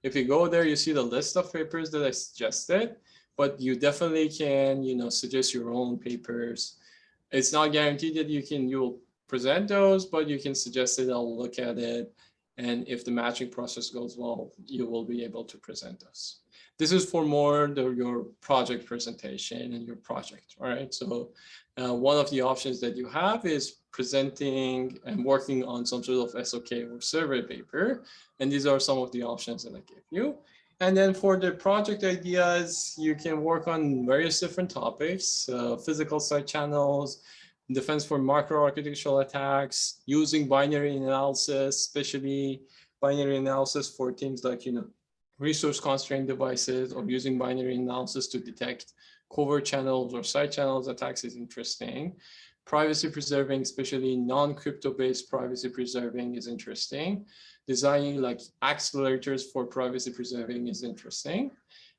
If you go there, you see the list of papers that I suggested, but you definitely can, suggest your own papers. It's not guaranteed that you'll present those, but you can suggest it, I'll look at it. And if the matching process goes well, you will be able to present those. This is for more your project presentation and your project, all right? So one of the options that you have is presenting and working on some sort of SOK or survey paper. And these are some of the options that I gave you. And then for the project ideas, you can work on various different topics, physical side channels, defense for microarchitectural attacks, using binary analysis, especially binary analysis for things like, resource constrained devices, or using binary analysis to detect covert channels or side channels attacks is interesting. Privacy preserving, especially non-crypto based privacy preserving is interesting. Designing like accelerators for privacy preserving is interesting.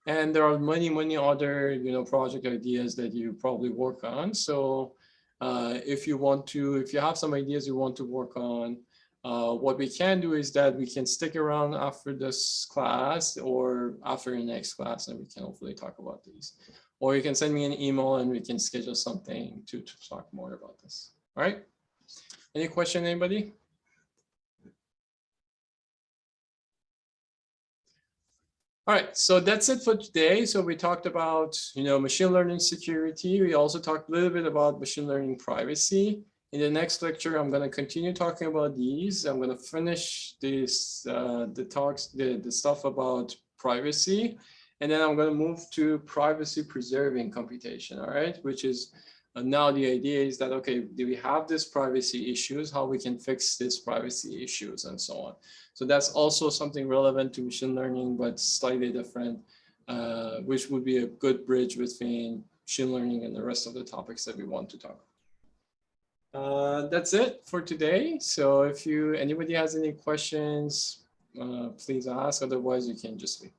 And there are many, many other, project ideas that you probably work on. So if you have some ideas you want to work on, what we can do is that we can stick around after this class or after your next class, and we can hopefully talk about these. Or you can send me an email and we can schedule something to talk more about this. All right. Any question, anybody? All right, so that's it for today. So we talked about, machine learning security. We also talked a little bit about machine learning privacy. In the next lecture, I'm going to continue talking about these. I'm going to finish this, the stuff about privacy, and then I'm going to move to privacy preserving computation. All right, which is now the idea is that, okay, do we have this privacy issues? How we can fix these privacy issues and so on. So that's also something relevant to machine learning, but slightly different, which would be a good bridge between machine learning and the rest of the topics that we want to talk about. That's it for today. So if anybody has any questions, please ask. Otherwise, you can just leave.